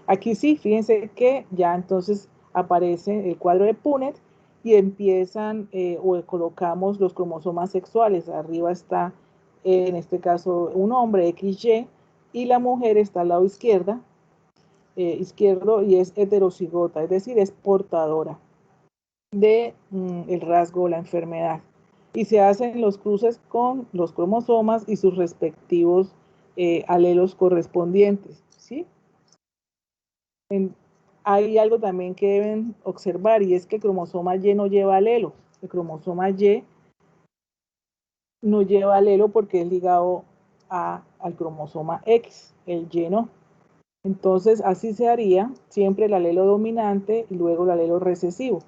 Aquí sí, fíjense que ya entonces aparece el cuadro de Punnett y empiezan o colocamos los cromosomas sexuales. Arriba está, en este caso, un hombre XY y la mujer está al lado izquierdo y es heterocigota, es decir, es portadora de el rasgo o la enfermedad. Y se hacen los cruces con los cromosomas y sus respectivos alelos correspondientes, ¿sí? Hay algo también que deben observar y es que el cromosoma Y no lleva alelo. El cromosoma Y no lleva alelo porque es ligado al cromosoma X, el Y no. Entonces así se haría siempre el alelo dominante y luego el alelo recesivo.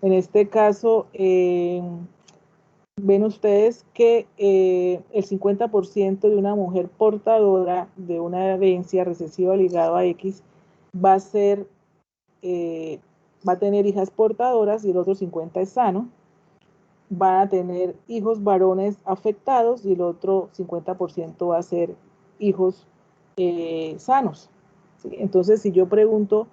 En este caso, ven ustedes que el 50% de una mujer portadora de una herencia recesiva ligada a X va a ser va a tener hijas portadoras y el otro 50 es sano. Van a tener hijos varones afectados y el otro 50% va a ser hijos sanos. ¿Sí? Entonces, si yo pregunto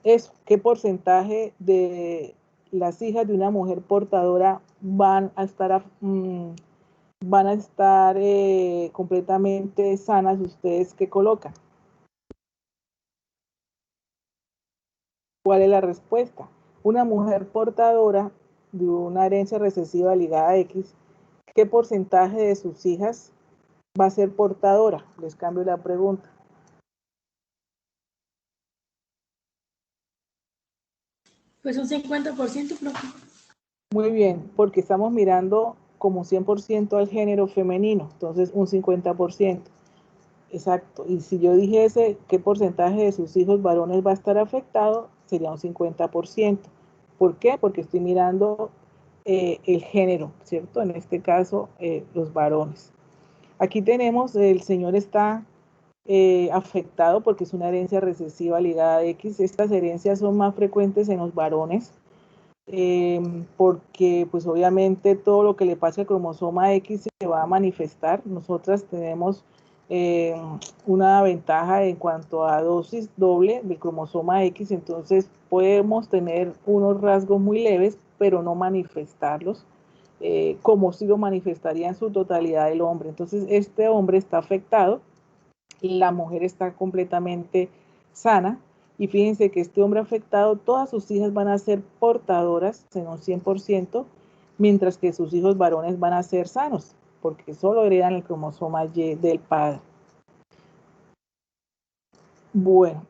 eso, ¿qué porcentaje de las hijas de una mujer portadora van a estar completamente sanas? ¿Ustedes qué colocan? ¿Cuál es la respuesta? Una mujer portadora de una herencia recesiva ligada a X, ¿qué porcentaje de sus hijas va a ser portadora? Les cambio la pregunta. Pues un 50%, profe. Muy bien, porque estamos mirando como 100% al género femenino, entonces un 50%. Exacto, y si yo dijese qué porcentaje de sus hijos varones va a estar afectado, sería un 50%. ¿Por qué? Porque estoy mirando el género, ¿cierto? En este caso, los varones. Aquí tenemos, el señor está afectado porque es una herencia recesiva ligada a X. Estas herencias son más frecuentes en los varones porque pues obviamente todo lo que le pase al cromosoma X se va a manifestar. Nosotras tenemos una ventaja en cuanto a dosis doble del cromosoma X, entonces podemos tener unos rasgos muy leves, pero no manifestarlos, como si lo manifestaría en su totalidad el hombre. Entonces este hombre está afectado, la mujer está completamente sana, y fíjense que este hombre afectado, todas sus hijas van a ser portadoras en un 100%, mientras que sus hijos varones van a ser sanos, porque solo heredan el cromosoma Y del padre. Bueno,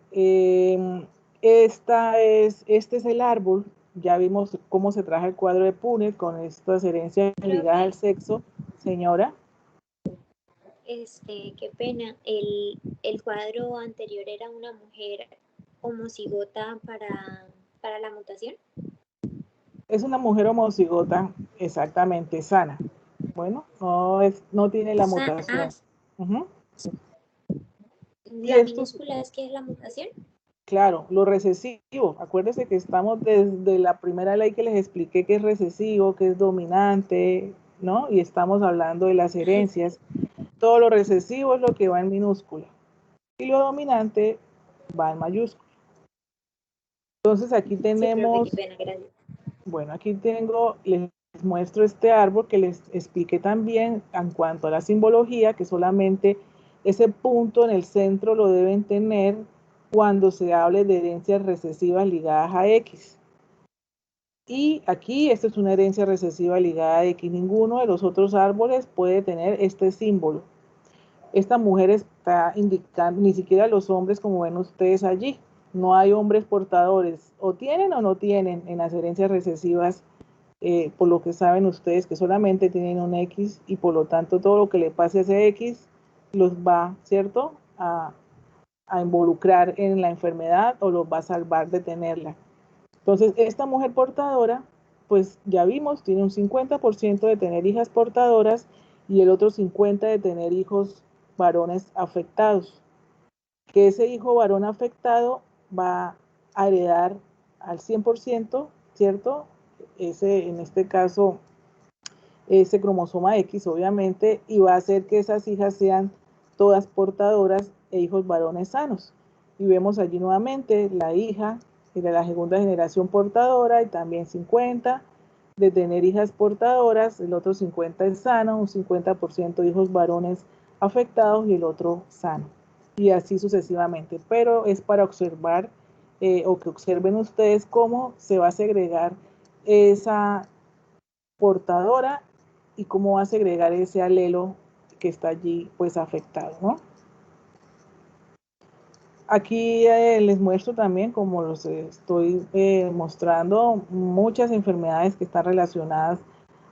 este es el árbol. Ya vimos cómo se trabaja el cuadro de Punnett con estas herencias ligadas al sexo. Señora. Qué pena. El cuadro anterior era una mujer homocigota para la mutación. Es una mujer homocigota, exactamente, sana. Bueno, no tiene la mutación. ¿La minúscula es que es la mutación? Claro, lo recesivo. Acuérdense que estamos desde la primera ley que les expliqué que es recesivo, que es dominante, ¿no? Y estamos hablando de las herencias. Todo lo recesivo es lo que va en minúscula y lo dominante va en mayúscula. Entonces aquí tenemos, sí, profe, qué pena, gracias. Bueno, aquí les muestro este árbol que les expliqué también en cuanto a la simbología, que solamente ese punto en el centro lo deben tener cuando se hable de herencias recesivas ligadas a X. Y aquí esta es una herencia recesiva ligada a X. Ninguno de los otros árboles puede tener este símbolo. Esta mujer está indicando, ni siquiera los hombres como ven ustedes allí. No hay hombres portadores, o tienen o no tienen en las herencias recesivas, por lo que saben ustedes que solamente tienen un X y por lo tanto todo lo que le pase a ese X los va, ¿cierto?, a involucrar en la enfermedad o los va a salvar de tenerla. Entonces, esta mujer portadora, pues ya vimos, tiene un 50% de tener hijas portadoras y el otro 50% de tener hijos varones afectados. Que ese hijo varón afectado va a heredar al 100%, ¿cierto? En este caso, ese cromosoma X, obviamente, y va a hacer que esas hijas sean todas portadoras e hijos varones sanos. Y vemos allí nuevamente la hija de la segunda generación portadora y también 50 de tener hijas portadoras, el otro 50 es sano, un 50% de hijos varones afectados y el otro sano. Y así sucesivamente. Pero es para observar o que observen ustedes cómo se va a segregar esa portadora y cómo va a segregar ese alelo que está allí pues afectado, ¿no? Aquí les muestro también, como los estoy mostrando, muchas enfermedades que están relacionadas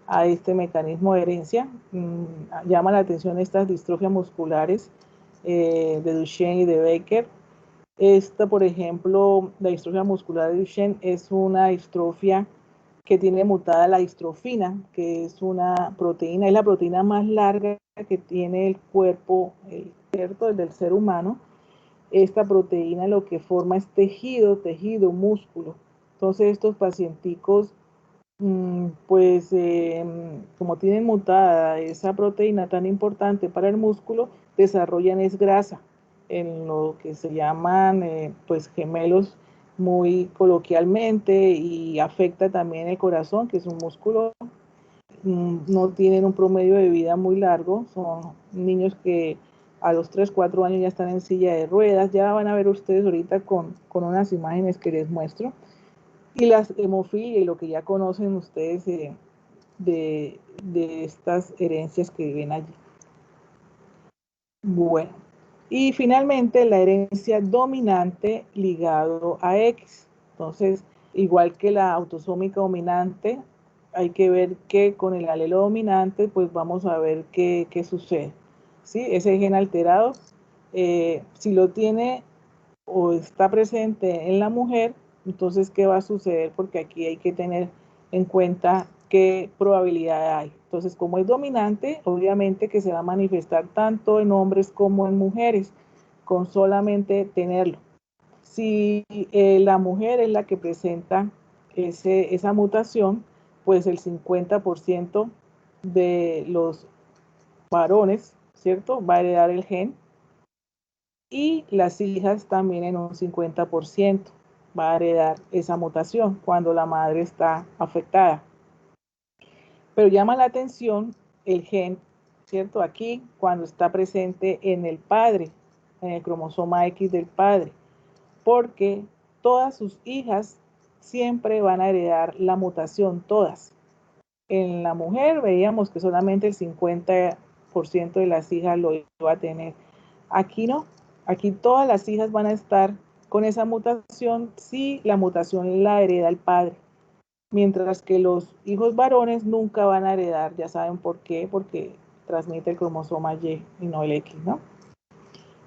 a este mecanismo de herencia. Llama la atención estas distrofias musculares de Duchenne y de Becker. Esta, por ejemplo, la distrofia muscular de Duchenne es una distrofia que tiene mutada la distrofina, que es una proteína, es la proteína más larga que tiene el cuerpo, ¿cierto?, el del ser humano. esta proteína lo que forma es tejido, músculo. Entonces estos pacienticos, pues como tienen mutada esa proteína tan importante para el músculo, desarrollan es grasa, en lo que se llaman pues gemelos muy coloquialmente, y afecta también el corazón, que es un músculo. No tienen un promedio de vida muy largo, son niños que a los 3, 4 años ya están en silla de ruedas. Ya van a ver ustedes ahorita con unas imágenes que les muestro. Y las hemofilia y lo que ya conocen ustedes de estas herencias que ven allí. Bueno, y finalmente la herencia dominante ligado a X. Entonces, igual que la autosómica dominante, hay que ver que con el alelo dominante, pues vamos a ver qué sucede. ¿Sí? Ese gen alterado, si lo tiene o está presente en la mujer, entonces, ¿qué va a suceder? Porque aquí hay que tener en cuenta qué probabilidad hay. Entonces, como es dominante, obviamente que se va a manifestar tanto en hombres como en mujeres, con solamente tenerlo. Si la mujer es la que presenta esa mutación, pues el 50% de los varones, ¿cierto?, va a heredar el gen, y las hijas también en un 50% va a heredar esa mutación cuando la madre está afectada. Pero llama la atención el gen, ¿cierto? Aquí, cuando está presente en el padre, en el cromosoma X del padre, porque todas sus hijas siempre van a heredar la mutación, todas. En la mujer veíamos que solamente el 50% de las hijas lo iba a tener. Aquí no, aquí todas las hijas van a estar con esa mutación si la mutación la hereda el padre. Mientras que los hijos varones nunca van a heredar, ya saben por qué, porque transmite el cromosoma Y y no el X, ¿no?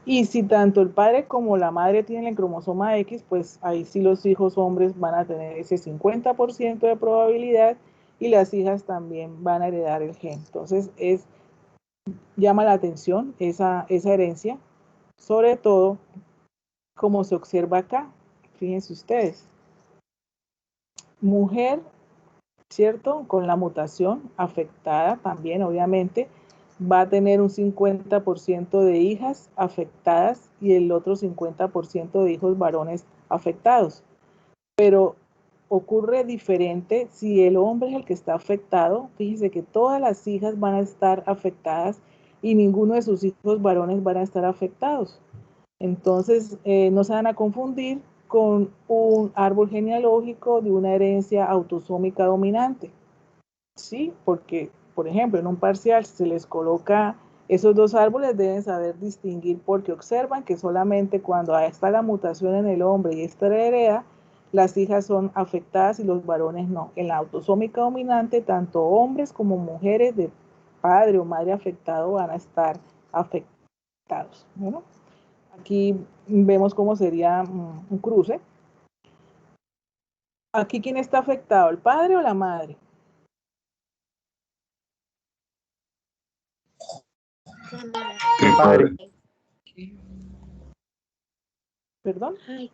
Y si tanto el padre como la madre tienen el cromosoma X, pues ahí sí los hijos hombres van a tener ese 50% de probabilidad, y las hijas también van a heredar el gen. Entonces llama la atención esa herencia, sobre todo como se observa acá. Fíjense ustedes, mujer, ¿cierto?, con la mutación afectada también, obviamente, va a tener un 50% de hijas afectadas y el otro 50% de hijos varones afectados. Pero ocurre diferente si el hombre es el que está afectado. Fíjense que todas las hijas van a estar afectadas y ninguno de sus hijos varones van a estar afectados. Entonces, no se van a confundir con un árbol genealógico de una herencia autosómica dominante. Sí, porque, por ejemplo, en un parcial, si se les coloca esos dos árboles, deben saber distinguir, porque observan que solamente cuando está la mutación en el hombre y esta hereda, las hijas son afectadas y los varones no. En la autosómica dominante, tanto hombres como mujeres de padre o madre afectado van a estar afectados. ¿No? Aquí vemos cómo sería un cruce. Aquí, ¿quién está afectado? ¿El padre o la madre? El padre. ¿Perdón? Ay,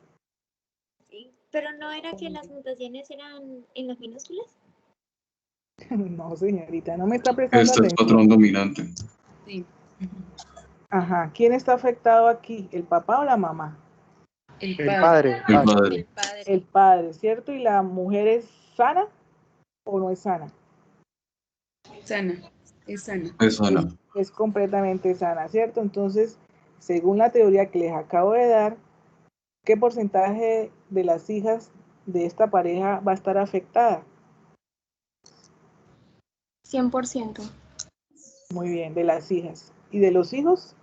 sí. Pero no era que las mutaciones eran en las minúsculas. No, señorita, no me está prestando Este es atención. patrón dominante. Sí. Ajá, ¿quién está afectado aquí? ¿El papá o la mamá? El El padre. padre. El padre. El padre. El padre, ¿cierto? ¿Y la mujer es sana o no es sana? Sana. Es sana. Es sana. Es completamente sana, ¿cierto? Entonces, según la teoría que les acabo de dar, ¿qué porcentaje de las hijas de esta pareja va a estar afectada? 100%. Muy bien, de las hijas. ¿Y de los hijos?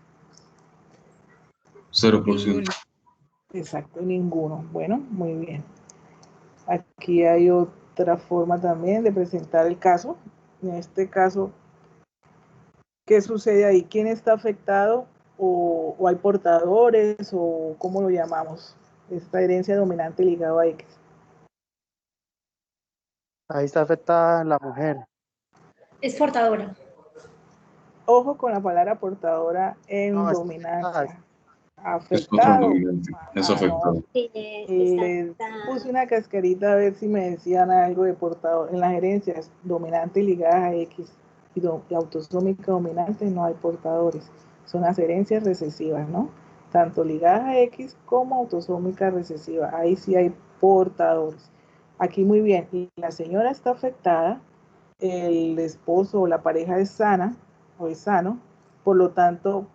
0%. Exacto, ninguno. Bueno, muy bien. Aquí hay otra forma también de presentar el caso. En este caso, ¿qué sucede ahí? ¿Quién está afectado? ¿O hay portadores? ¿O cómo lo llamamos? Esta herencia dominante ligada a X. Ahí está afectada la mujer. Es portadora. Ojo con la palabra portadora en No, está afectada. dominancia. Es Afectado. contradominante, es No. afectado. Sí, Les puse una cascarita a ver si me decían algo de portador. En las herencias dominante ligadas a X y autosómica dominante no hay portadores. Son las herencias recesivas, ¿no? Tanto ligadas a X como autosómica recesiva. Ahí sí hay portadores. Aquí muy bien. La señora está afectada, el esposo o la pareja es sana o es sano, por lo tanto,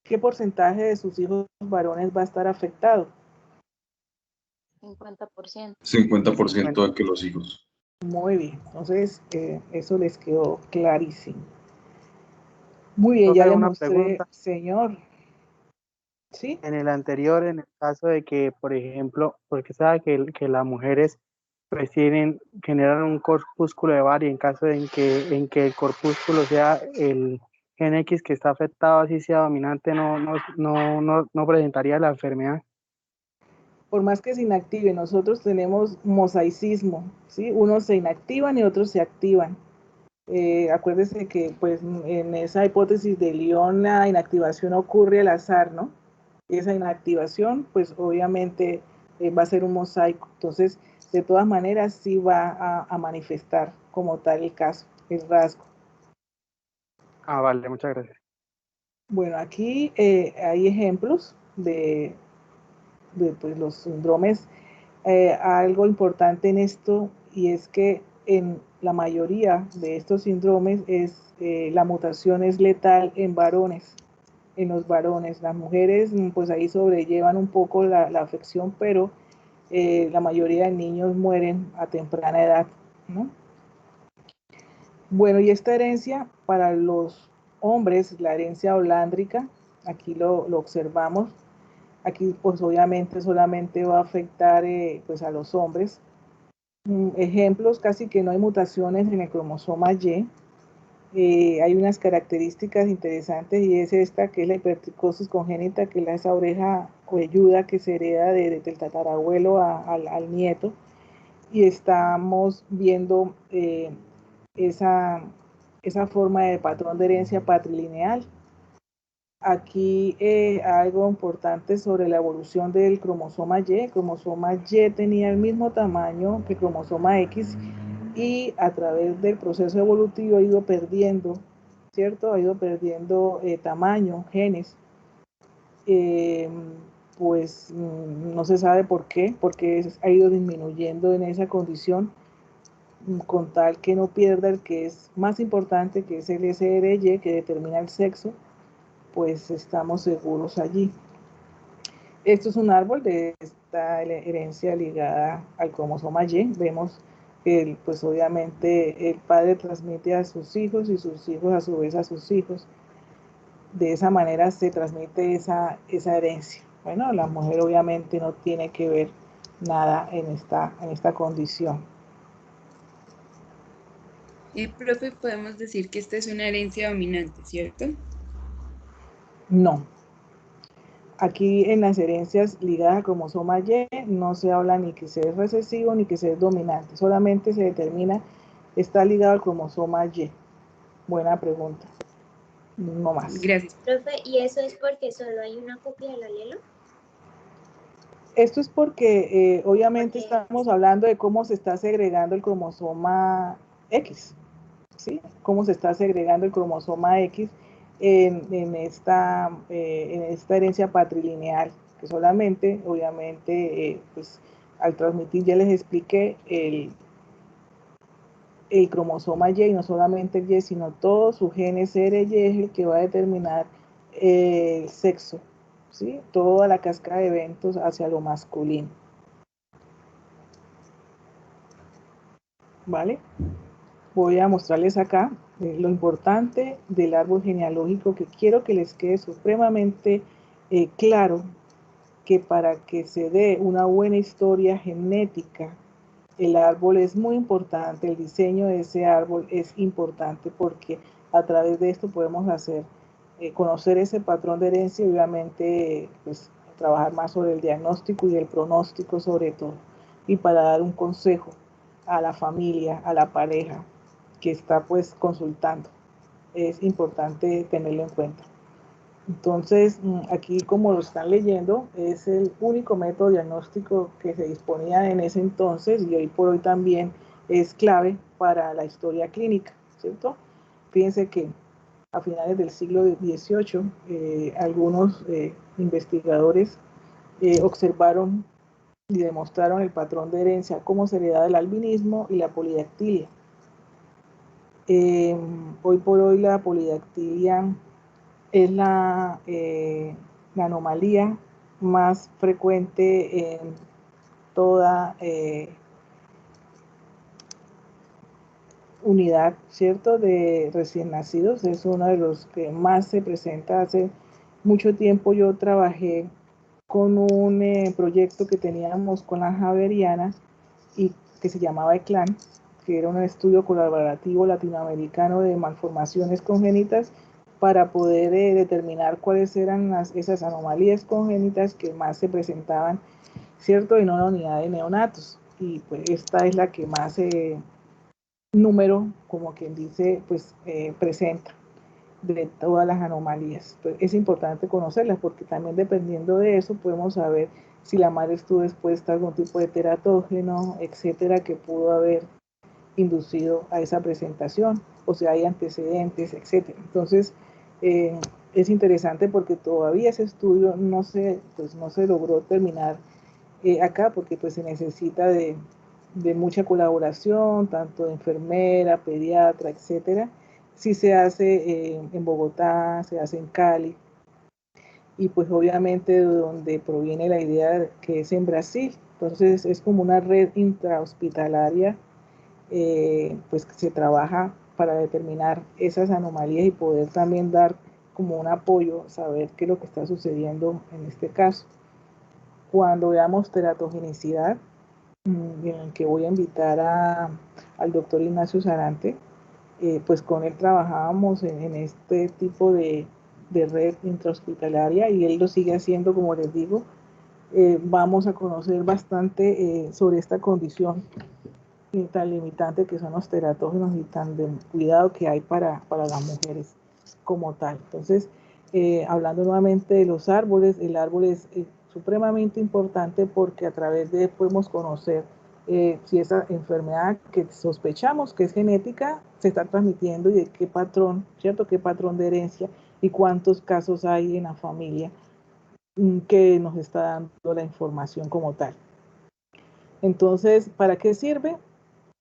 ¿qué porcentaje de sus hijos varones va a estar afectado? 50%. 50% de que los hijos. Muy bien, entonces eso les quedó clarísimo. Muy bien, ya Profe, les una mostré, pregunta. señor. ¿Sí? En el anterior, en el caso de que, por ejemplo, porque sabe que las mujeres pues generan un corpúsculo de VAR y en caso de en que el corpúsculo sea el gen X que está afectado, así sea dominante, no presentaría la enfermedad. Por más que se inactive, nosotros tenemos mosaicismo, ¿sí? Unos se inactivan y otros se activan. Acuérdese que pues en esa hipótesis de León la inactivación ocurre al azar, ¿no? Y esa inactivación pues obviamente va a ser un mosaico. Entonces, de todas maneras sí va a manifestar como tal el caso, el rasgo. Ah, vale, muchas gracias. Bueno, aquí hay ejemplos de pues, los síndromes. Algo importante en esto y es que en la mayoría de estos síndromes la mutación es letal en varones, en los varones. Las mujeres pues ahí sobrellevan un poco la afección, pero la mayoría de niños mueren a temprana edad, ¿no? Bueno, y esta herencia para los hombres, la herencia holándrica, aquí lo observamos. Aquí pues obviamente solamente va a afectar pues a los hombres. Ejemplos, casi que no hay mutaciones en el cromosoma Y. Hay unas características interesantes y es esta que es la hipertricosis congénita, que es esa oreja velluda que se hereda del tatarabuelo al nieto. Y estamos viendo esa forma de patrón de herencia patrilineal. Aquí algo importante sobre la evolución del cromosoma Y. El cromosoma Y tenía el mismo tamaño que el cromosoma X y a través del proceso evolutivo ha ido perdiendo, ¿cierto? Ha ido perdiendo tamaño, genes. Pues no se sabe por qué, porque ha ido disminuyendo en esa condición, con tal que no pierda el que es más importante, que es el SRY, que determina el sexo, pues estamos seguros allí. Esto es un árbol de esta herencia ligada al cromosoma Y. Vemos que pues obviamente el padre transmite a sus hijos y sus hijos a su vez a sus hijos. De esa manera se transmite esa herencia. Bueno, la mujer obviamente no tiene que ver nada en esta condición. Profe, podemos decir que esta es una herencia dominante, ¿cierto? No. Aquí en las herencias ligadas al cromosoma Y no se habla ni que sea recesivo ni que sea dominante, solamente se determina está ligado al cromosoma Y. Buena pregunta. No más. Gracias. Profe, ¿y eso es porque solo hay una copia del alelo? Esto es porque obviamente estamos hablando de cómo se está segregando el cromosoma X, ¿sí? Cómo se está segregando el cromosoma X en esta herencia patrilineal, que solamente, obviamente, pues al transmitir, ya les expliqué, el cromosoma Y, no solamente el Y, sino todo su gen SRY es el que va a determinar el sexo, ¿sí? Toda la cascada de eventos hacia lo masculino. ¿Vale? Voy a mostrarles acá lo importante del árbol genealógico, que quiero que les quede supremamente claro que para que se dé una buena historia genética, el árbol es muy importante, el diseño de ese árbol es importante porque a través de esto podemos hacer, conocer ese patrón de herencia y obviamente pues, trabajar más sobre el diagnóstico y el pronóstico sobre todo, y para dar un consejo a la familia, a la pareja que está pues consultando. Es importante tenerlo en cuenta. Entonces, aquí como lo están leyendo, es el único método diagnóstico que se disponía en ese entonces y hoy por hoy también es clave para la historia clínica, ¿cierto? Fíjense que a finales del siglo XVIII, algunos investigadores observaron y demostraron el patrón de herencia como seriedad del albinismo y la polidactilia. Hoy por hoy la polidactilia es la anomalía más frecuente en toda unidad, ¿cierto?, de recién nacidos. Es uno de los que más se presenta. Hace mucho tiempo yo trabajé con un proyecto que teníamos con la Javeriana y que se llamaba ECLAN, que era un estudio colaborativo latinoamericano de malformaciones congénitas para poder determinar cuáles eran esas anomalías congénitas que más se presentaban, ¿cierto?, en una unidad de neonatos. Y pues esta es la que más número, como quien dice, pues presenta de todas las anomalías. Pues es importante conocerlas porque también dependiendo de eso podemos saber si la madre estuvo expuesta a algún tipo de teratógeno, etcétera, que pudo haber inducido a esa presentación, o si hay antecedentes, etcétera. Entonces, es interesante porque todavía ese estudio no se logró terminar acá porque pues se necesita de mucha colaboración, tanto de enfermera, pediatra, etcétera. Sí se hace en Bogotá, se hace en Cali, y pues obviamente de donde proviene la idea que es en Brasil. Entonces es como una red intrahospitalaria, pues que se trabaja para determinar esas anomalías y poder también dar como un apoyo, saber qué es lo que está sucediendo en este caso. Cuando veamos teratogenicidad, en el que voy a invitar al doctor Ignacio Sarante, pues con él trabajábamos en este tipo de red intrahospitalaria y él lo sigue haciendo, como les digo. Vamos a conocer bastante sobre esta condición tan limitante que son los teratógenos y tan de cuidado que hay para las mujeres como tal. Entonces, hablando nuevamente de los árboles, el árbol es supremamente importante porque a través de él podemos conocer si esa enfermedad que sospechamos que es genética se está transmitiendo y de qué patrón, ¿cierto? Qué patrón de herencia y cuántos casos hay en la familia que nos está dando la información como tal. Entonces, ¿para qué sirve?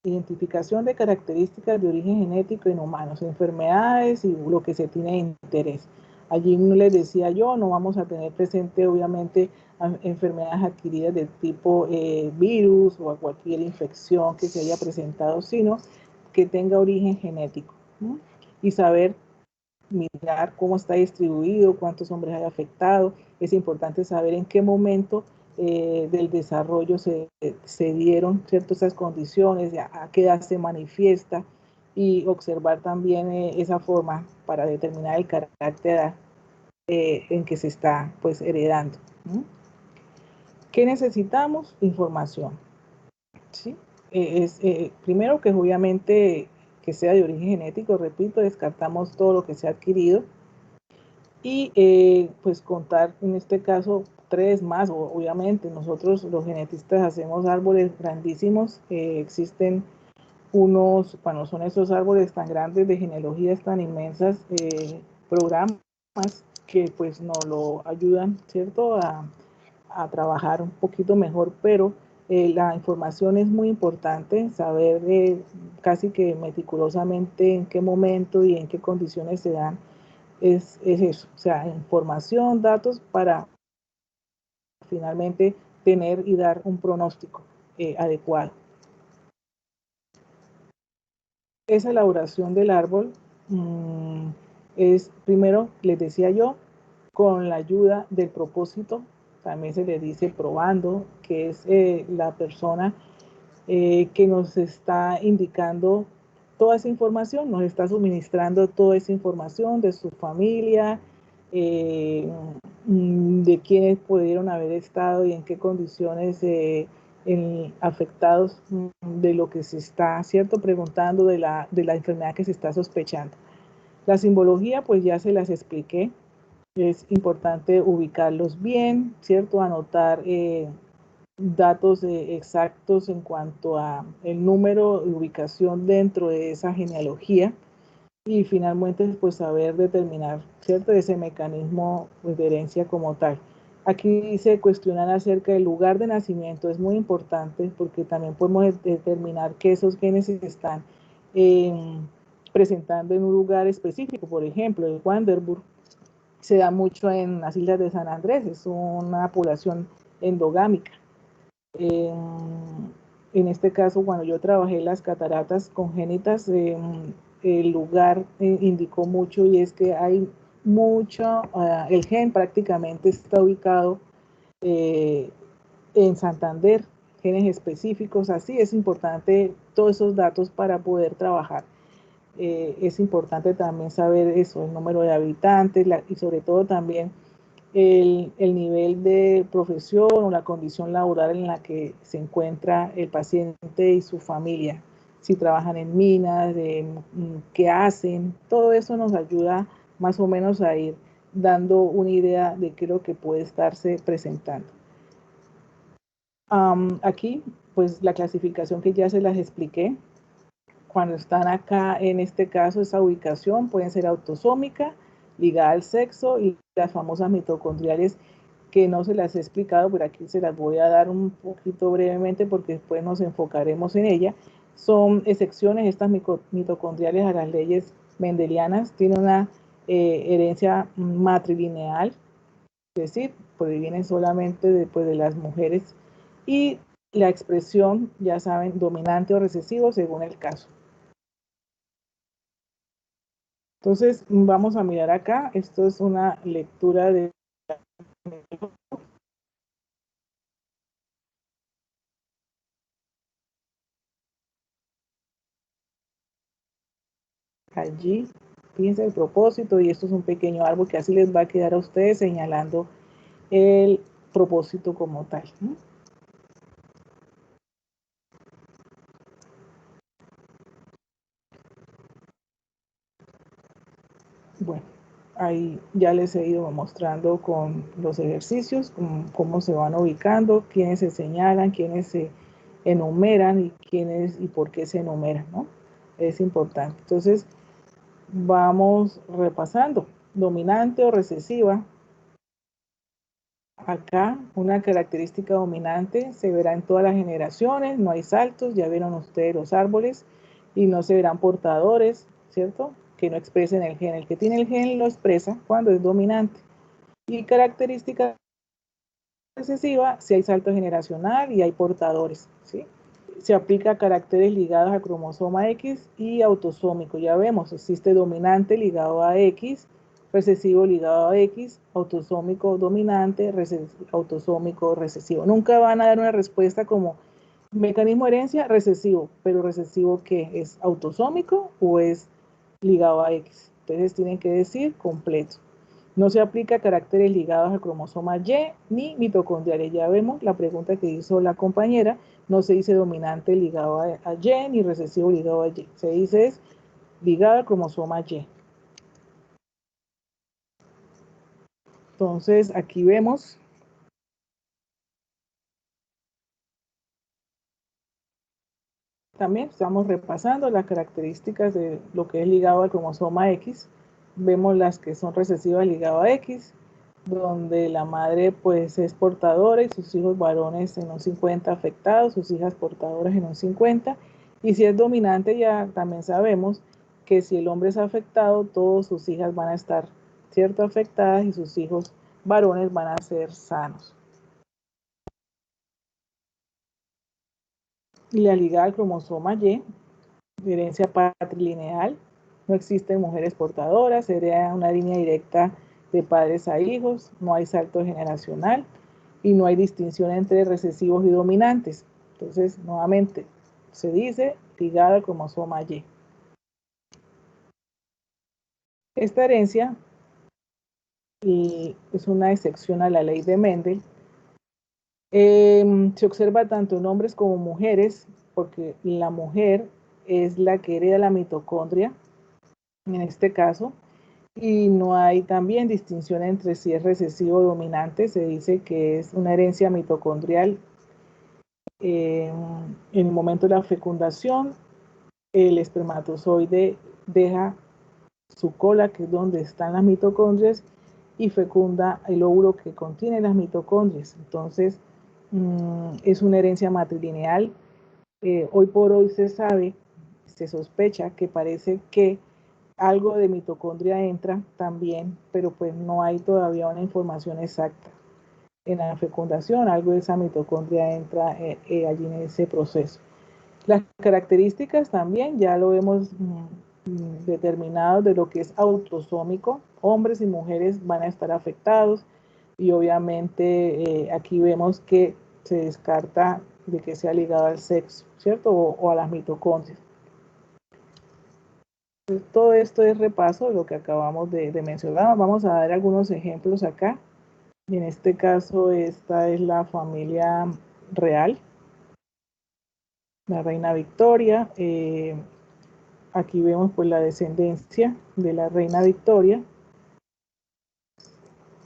Identificación de características de origen genético en humanos, enfermedades y lo que se tiene interés. Allí les decía yo, no vamos a tener presente obviamente enfermedades adquiridas de tipo virus o cualquier infección que se haya presentado, sino que tenga origen genético, ¿no? Y saber mirar cómo está distribuido, cuántos hombres hay afectados. Es importante saber en qué momento del desarrollo se dieron ciertas esas condiciones, a qué edad se manifiesta y observar también esa forma para determinar el carácter en que se está pues heredando. ¿Qué necesitamos? Información. ¿Sí? Primero que obviamente que sea de origen genético, repito, descartamos todo lo que se ha adquirido y pues contar en este caso 3 más, obviamente nosotros los genetistas hacemos árboles grandísimos, existen unos, cuando son esos árboles tan grandes de genealogías tan inmensas, programas que pues nos lo ayudan, ¿cierto?, a trabajar un poquito mejor, pero la información es muy importante, saber casi que meticulosamente en qué momento y en qué condiciones se dan, es eso, o sea, información, datos para finalmente tener y dar un pronóstico adecuado. Esa elaboración del árbol es, primero, les decía yo, con la ayuda del propósito, también se le dice probando, que es la persona que nos está indicando toda esa información, nos está suministrando toda esa información de su familia, de quiénes pudieron haber estado y en qué condiciones afectados de lo que se está, ¿cierto?, preguntando de la enfermedad que se está sospechando. La simbología, pues ya se las expliqué, Es importante ubicarlos bien, ¿cierto? Anotar datos exactos en cuanto a el número de ubicación dentro de esa genealogía y finalmente pues saber determinar, ¿cierto? Ese mecanismo de herencia como tal. Aquí se cuestionan acerca del lugar de nacimiento, es muy importante porque también podemos determinar que esos genes se están presentando en un lugar específico. Por ejemplo, el Wanderburg se da mucho en las islas de San Andrés, es una población endogámica. En este caso, cuando yo trabajé las cataratas congénitas, el lugar indicó mucho y es que hay mucho, el gen prácticamente está ubicado en Santander, genes específicos, así es importante todos esos datos para poder trabajar. Es importante también saber eso, el número de habitantes y sobre todo también el nivel de profesión o la condición laboral en la que se encuentra el paciente y su familia. Si trabajan en minas, qué hacen, todo eso nos ayuda más o menos a ir dando una idea de qué es lo que puede estarse presentando. Aquí, pues la clasificación que ya se las expliqué. Cuando están acá, en este caso, esa ubicación pueden ser autosómica, ligada al sexo, y las famosas mitocondriales que no se las he explicado, pero aquí se las voy a dar un poquito brevemente porque después nos enfocaremos en ella. Son excepciones estas mitocondriales a las leyes mendelianas, tienen una herencia matrilineal, es decir, provienen solamente después de las mujeres, y la expresión, ya saben, dominante o recesivo según el caso. Entonces, vamos a mirar acá. Esto es una lectura de allí. Fíjense el propósito y esto es un pequeño árbol que así les va a quedar a ustedes señalando el propósito como tal. Bueno, ahí ya les he ido mostrando con los ejercicios cómo se van ubicando, quiénes se señalan, quiénes se enumeran y quiénes y por qué se enumeran, ¿no? Es importante. Entonces, vamos repasando. Dominante o recesiva. Acá una característica dominante se verá en todas las generaciones, no hay saltos, ya vieron ustedes los árboles, y no se verán portadores, ¿cierto? Que no expresen el gen. El que tiene el gen lo expresa cuando es dominante. Y característica recesiva, si hay salto generacional y hay portadores, ¿sí? Se aplica a caracteres ligados a cromosoma X y autosómico. Ya vemos, existe dominante ligado a X, recesivo ligado a X, autosómico dominante, autosómico recesivo. Nunca van a dar una respuesta como mecanismo de herencia recesivo, pero recesivo ¿qué? ¿Es autosómico o es ligado a X? Entonces tienen que decir completo. No se aplica a caracteres ligados al cromosoma Y ni mitocondriales. Ya vemos la pregunta que hizo la compañera. No se dice dominante ligado a Y ni recesivo ligado a Y. Se dice es ligado al cromosoma Y. Entonces aquí vemos también, estamos repasando las características de lo que es ligado al cromosoma X. Vemos las que son recesivas ligadas a X, donde la madre pues es portadora y sus hijos varones en un 50 afectados, sus hijas portadoras en un 50, y si es dominante ya también sabemos que si el hombre es afectado, todas sus hijas van a estar, ¿cierto?, afectadas y sus hijos varones van a ser sanos. Y la ligada al cromosoma Y, herencia patrilineal, no existen mujeres portadoras, sería una línea directa de padres a hijos, no hay salto generacional y no hay distinción entre recesivos y dominantes. Entonces, nuevamente, se dice ligada al cromosoma Y. Esta herencia es una excepción a la ley de Mendel. Se observa tanto en hombres como mujeres, porque la mujer es la que hereda la mitocondria, en este caso, Y no hay también distinción entre si es recesivo o dominante. Se dice que es una herencia mitocondrial. En el momento de la fecundación, el espermatozoide deja su cola, que es donde están las mitocondrias, y fecunda el óvulo que contiene las mitocondrias. Entonces, es una herencia matrilineal. Hoy por hoy se sabe, se sospecha que parece que algo de mitocondria entra también, pero pues no hay todavía una información exacta. En la fecundación, algo de esa mitocondria entra allí en ese proceso. Las características también ya lo hemos determinado de lo que es autosómico. Hombres y mujeres van a estar afectados y obviamente aquí vemos que se descarta de que sea ligado al sexo, ¿cierto? O a las mitocondrias. Todo esto es repaso de lo que acabamos de mencionar. Vamos a dar algunos ejemplos acá. Y en este caso, esta es la familia real, la reina Victoria. Aquí vemos pues la descendencia de la reina Victoria.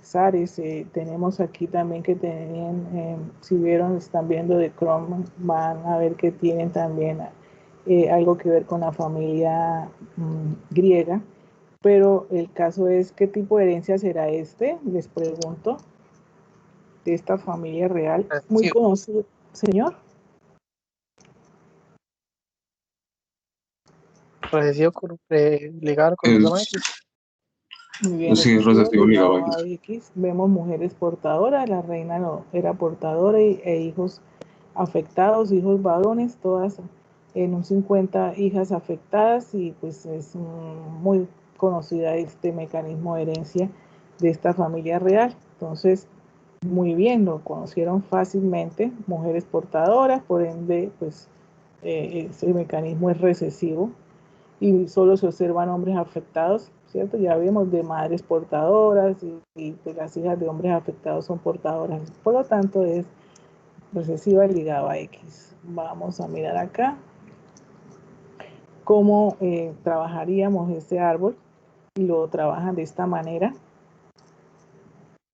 Zares, tenemos aquí también que tenían, si vieron, están viendo de Chrome, van a ver que tienen también algo que ver con la familia griega. Pero el caso es, ¿qué tipo de herencia será este? Les pregunto, de esta familia real, muy conocido. Señor. Recesivo ligado al cromosoma X. Muy bien, Sí, es recesivo ligado a X. Vemos mujeres portadoras, la reina no era portadora e hijos afectados, hijos varones, todas en un 50 hijas afectadas, y pues es muy conocida este mecanismo de herencia de esta familia real. Entonces, muy bien, lo conocieron fácilmente, mujeres portadoras, por ende, pues ese mecanismo es recesivo y solo se observan hombres afectados, ¿cierto? Ya vimos de madres portadoras y pues las hijas de hombres afectados son portadoras, por lo tanto es recesiva ligada a X. Vamos a mirar acá cómo trabajaríamos este árbol, y lo trabajan de esta manera.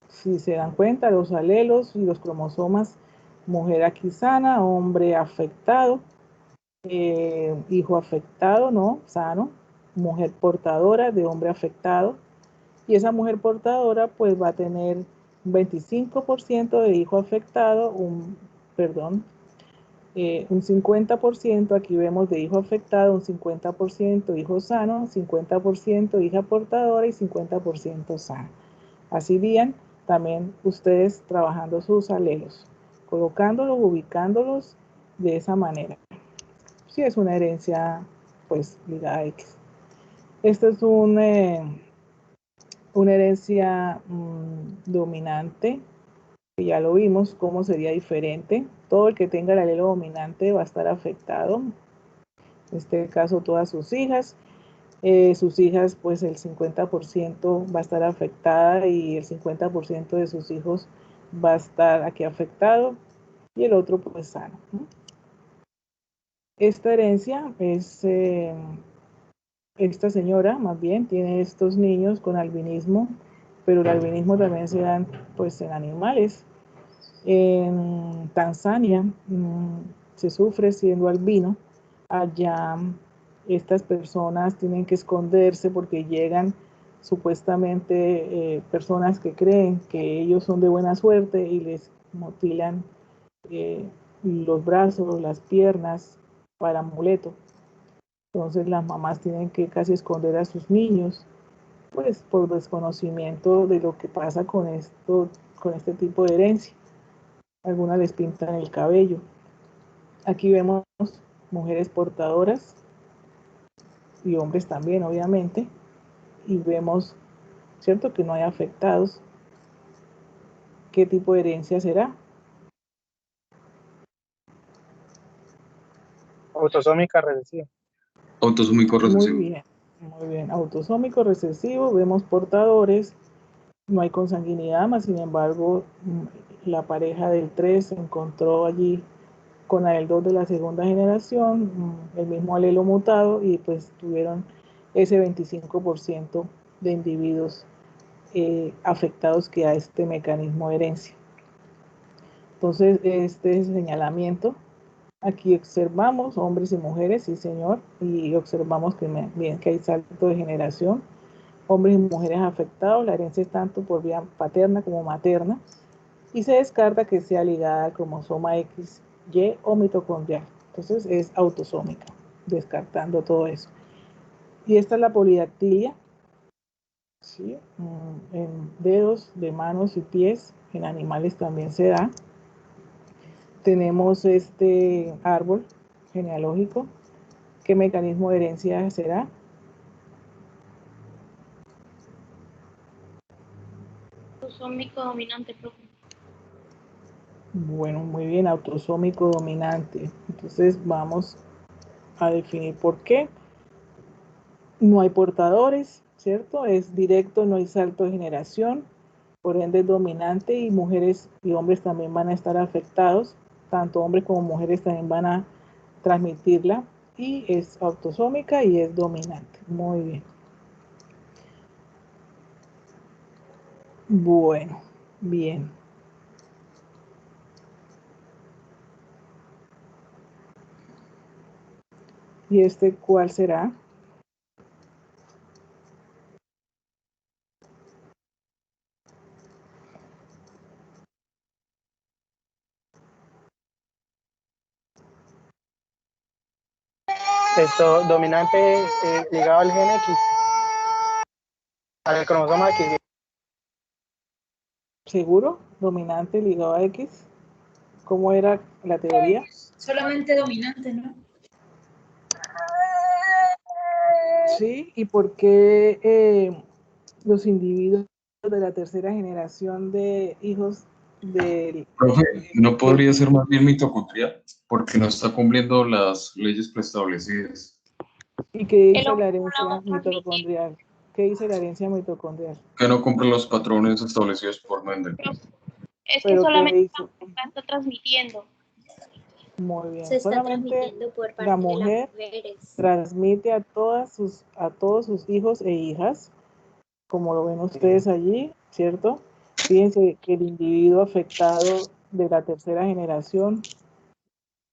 Si se dan cuenta, los alelos y los cromosomas: mujer aquí sana, hombre afectado, hijo afectado, no, sano, mujer portadora de hombre afectado, y esa mujer portadora pues va a tener un 25% de hijo afectado, un 50%, aquí vemos de hijo afectado, un 50% hijo sano, 50% hija portadora y 50% sano. Así bien, también ustedes trabajando sus alelos, colocándolos, ubicándolos de esa manera. Si es una herencia pues ligada a X. Esta es una herencia dominante, que ya lo vimos cómo sería diferente. Todo el que tenga el alelo dominante va a estar afectado. En este caso, todas sus hijas. Sus hijas, pues el 50% va a estar afectada y el 50% de sus hijos va a estar aquí afectado y el otro pues sano. Esta herencia es, esta señora más bien tiene estos niños con albinismo, pero el albinismo también se da pues en animales. En Tanzania se sufre siendo albino. Allá estas personas tienen que esconderse porque llegan supuestamente personas que creen que ellos son de buena suerte y les mutilan los brazos, las piernas para amuleto. Entonces las mamás tienen que casi esconder a sus niños, pues por desconocimiento de lo que pasa con este tipo de herencia. Algunas les pintan el cabello. Aquí vemos mujeres portadoras y hombres también, obviamente, y vemos, ¿cierto?, que no hay afectados. ¿Qué tipo de herencia será? Autosómica recesiva. Autosómico recesivo. Muy bien. Autosómico recesivo, vemos portadores, no hay consanguinidad, más sin embargo, la pareja del 3 se encontró allí con el 2 de la segunda generación, el mismo alelo mutado, y pues tuvieron ese 25% de individuos afectados que a este mecanismo de herencia. Entonces, este señalamiento, aquí observamos hombres y mujeres, sí señor, y observamos que, bien, que hay salto de generación, hombres y mujeres afectados, la herencia es tanto por vía paterna como materna, y se descarta que sea ligada al cromosoma X, Y o mitocondrial. Entonces es autosómica, descartando todo eso. Y esta es la polidactilia, ¿sí? En dedos de manos y pies, en animales también se da. Tenemos este árbol genealógico. ¿Qué mecanismo de herencia será? Autosómico dominante, profe. Bueno, muy bien, autosómico dominante. Entonces vamos a definir por qué. No hay portadores, ¿cierto? Es directo, no hay salto de generación, por ende es dominante y mujeres y hombres también van a estar afectados, tanto hombres como mujeres también van a transmitirla y es autosómica y es dominante. Muy bien. Bueno, bien. ¿Y este cuál será? Esto dominante ligado al gen X, al cromosoma X. ¿Seguro? Dominante ligado a X. ¿Cómo era la teoría? Solamente dominante, ¿no? Sí, ¿y por qué los individuos de la tercera generación de hijos del... Profe, ¿no podría ser más bien mitocondrial? Porque no está cumpliendo las leyes preestablecidas. ¿Y qué El dice la óvulo lo va herencia a transmitir. mitocondrial? ¿Qué dice la herencia mitocondrial? Que no cumple los patrones establecidos por Mendel. Es que ¿Pero qué solamente dice? la está transmitiendo. Muy bien, Se está solamente transmitiendo por parte la de las mujer mujeres. transmite a todos sus hijos e hijas, como lo ven ustedes allí, ¿cierto? Fíjense que el individuo afectado de la tercera generación,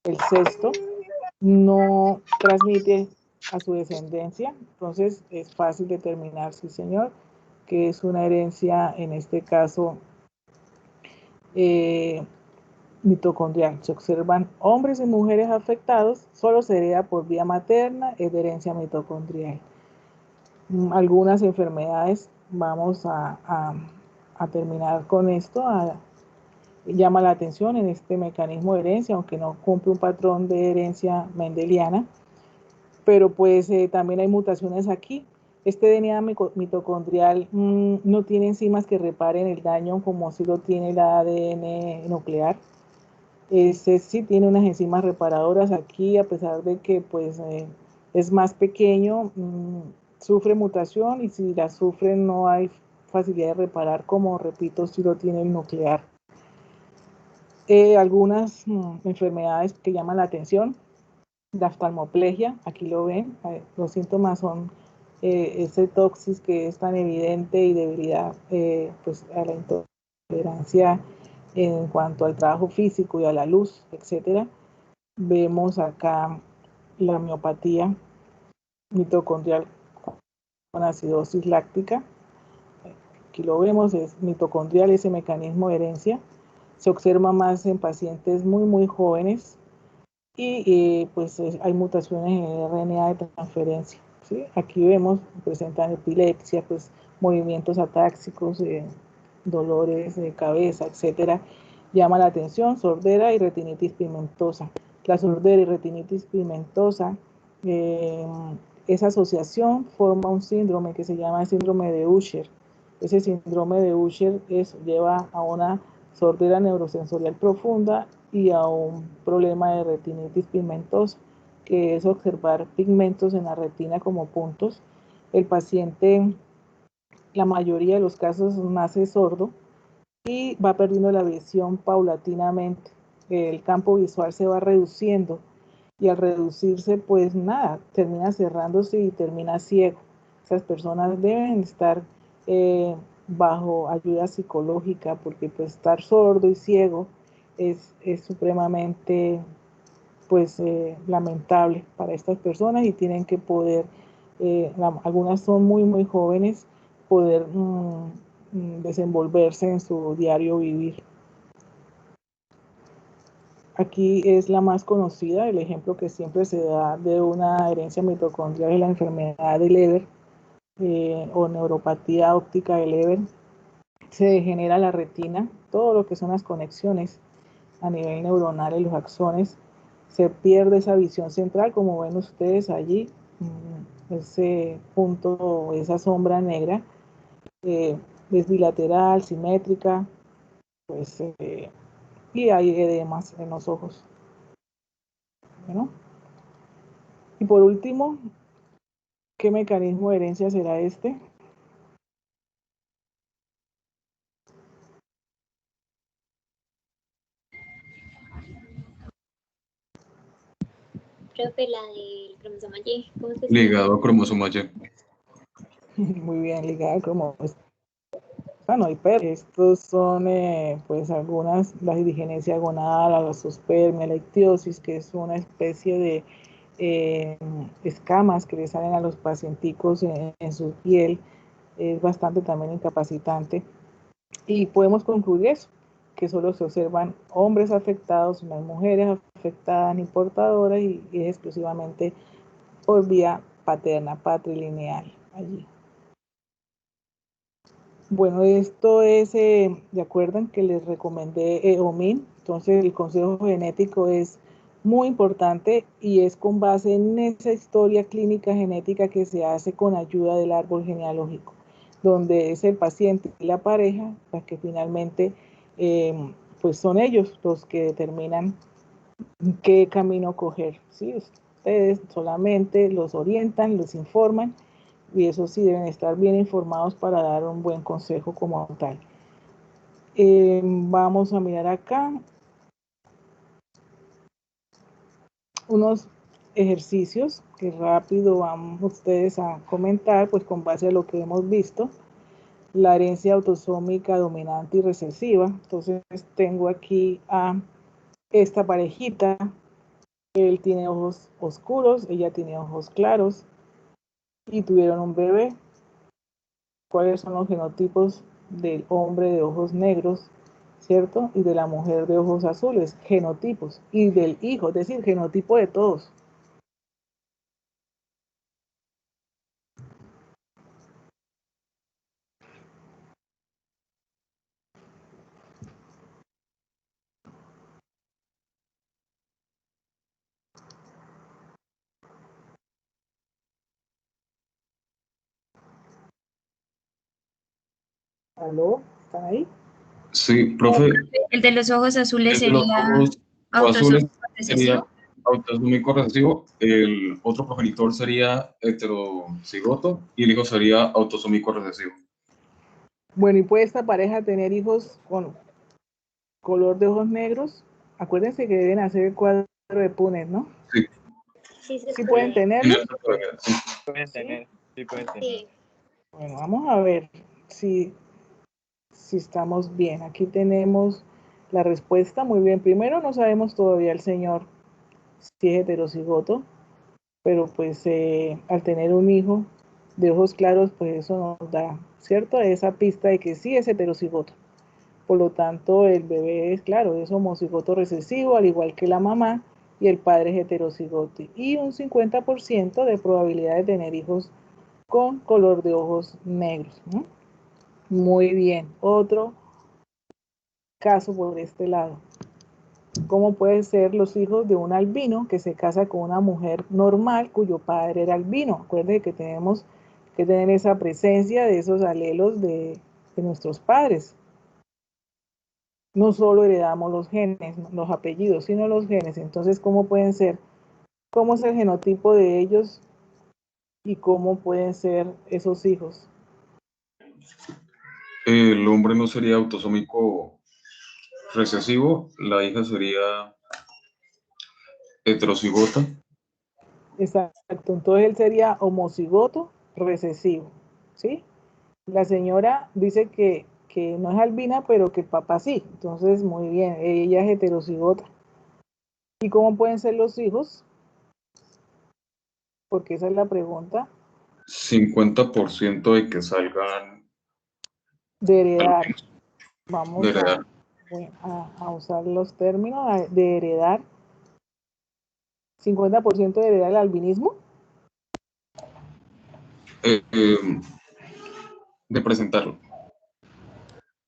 el sexto, no transmite a su descendencia, entonces es fácil determinar, sí señor, que es una herencia, en este caso, mitocondrial. Se observan hombres y mujeres afectados, solo se hereda por vía materna, es de herencia mitocondrial. Algunas enfermedades, vamos a terminar con esto, llama la atención en este mecanismo de herencia, aunque no cumple un patrón de herencia mendeliana, pero pues también hay mutaciones aquí. Este DNA mitocondrial no tiene enzimas que reparen el daño como si lo tiene el ADN nuclear. Este sí tiene unas enzimas reparadoras aquí, a pesar de que pues es más pequeño, sufre mutación y si la sufre no hay facilidad de reparar como, repito, si lo tiene el nuclear. Algunas enfermedades que llaman la atención, la oftalmoplegia, aquí lo ven, los síntomas son ese toxis que es tan evidente y debilidad pues a la intolerancia en cuanto al trabajo físico y a la luz, etcétera. Vemos acá la miopatía mitocondrial con acidosis láctica. Aquí lo vemos, es mitocondrial ese mecanismo de herencia. Se observa más en pacientes muy jóvenes y pues hay mutaciones en el RNA de transferencia. ¿Sí? Aquí vemos, presentan epilepsia, pues movimientos atáxicos, dolores de cabeza, etcétera. Llama la atención, sordera y retinitis pigmentosa. La sordera y retinitis pigmentosa, esa asociación forma un síndrome que se llama el síndrome de Usher. Ese síndrome de Usher lleva a una sordera neurosensorial profunda y a un problema de retinitis pigmentosa, que es observar pigmentos en la retina como puntos. El paciente, la mayoría de los casos, nace sordo y va perdiendo la visión paulatinamente. El campo visual se va reduciendo y al reducirse, pues nada, termina cerrándose y termina ciego. Esas personas deben estar bajo ayuda psicológica, porque pues estar sordo y ciego es supremamente pues lamentable para estas personas, y tienen que poder, algunas son muy jóvenes, poder desenvolverse en su diario vivir. Aquí es la más conocida, el ejemplo que siempre se da de una herencia mitocondrial es la enfermedad de Leber, o neuropatía óptica de Leber. Se degenera la retina, todo lo que son las conexiones a nivel neuronal en los axones, se pierde esa visión central, como ven ustedes allí, ese punto, esa sombra negra, es bilateral, simétrica, pues, y hay edemas en los ojos. Bueno, y por último, ¿qué mecanismo de herencia será este? Profe, la del cromosoma Y, ¿cómo se llama? Ligado a cromosoma Y. Muy bien, ligada como bueno, estos son pues algunas, la diligencia gonadal, la gasospermia, la ictiosis, que es una especie de escamas que le salen a los pacienticos en su piel, es bastante también incapacitante. Y podemos concluir eso, que solo se observan hombres afectados, no hay mujeres afectadas ni portadoras, y es exclusivamente por vía paterna, patrilineal allí. Bueno, esto es, ¿de acuerdo en que les recomendé OMIN? Entonces el consejo genético es muy importante y es con base en esa historia clínica genética que se hace con ayuda del árbol genealógico, donde es el paciente y la pareja las que finalmente pues son ellos los que determinan qué camino coger, ¿sí? Ustedes solamente los orientan, los informan, y eso sí, deben estar bien informados para dar un buen consejo como tal. Vamos a mirar acá unos ejercicios que rápido van ustedes a comentar, pues con base a lo que hemos visto. La herencia autosómica dominante y recesiva. Entonces tengo aquí a esta parejita. Él tiene ojos oscuros, ella tiene ojos claros y tuvieron un bebé. ¿Cuáles son los genotipos del hombre de ojos negros, cierto? Y de la mujer de ojos azules, genotipos. Y del hijo, es decir, genotipo de todos. ¿Aló? ¿Están ahí? Sí, profe, El de los ojos azules el de los sería ojos azules autosómico sería recesivo. autosómico recesivo, el otro progenitor sería heterocigoto y el hijo sería autosómico recesivo. Bueno, ¿y puede esta pareja tener hijos con color de ojos negros? Acuérdense que deben hacer el cuadro de Punnett, ¿no? Sí. Sí, se ¿Sí puede. pueden En tenerlo? el tatuaje, sí. Pueden ¿Sí? tener, sí pueden tener. Sí. Bueno, vamos a ver si estamos bien. Aquí tenemos la respuesta. Muy bien. Primero, no sabemos todavía el señor si es heterocigoto, pero pues al tener un hijo de ojos claros, pues eso nos da, ¿cierto? Esa pista de que sí es heterocigoto. Por lo tanto, el bebé es, claro, es homocigoto recesivo, al igual que la mamá, y el padre es heterocigoto. Y un 50% de probabilidad de tener hijos con color de ojos negros, ¿no? Muy bien. Otro caso por este lado. ¿Cómo pueden ser los hijos de un albino que se casa con una mujer normal cuyo padre era albino? Acuérdense que tenemos que tener esa presencia de esos alelos de nuestros padres. No solo heredamos los genes, los apellidos, sino los genes. Entonces, ¿cómo pueden ser? ¿Cómo es el genotipo de ellos y cómo pueden ser esos hijos? El hombre no sería autosómico recesivo, la hija sería heterocigota. Exacto. Entonces, él sería homocigoto recesivo, ¿sí? La señora dice que no es albina, pero que el papá sí. Entonces, muy bien, ella es heterocigota. ¿Y cómo pueden ser los hijos? Porque esa es la pregunta. 50% de que salgan De heredar. albinos, de Vamos heredar. a usar los términos de heredar. 50% de heredar el albinismo. Eh, eh, de presentarlo.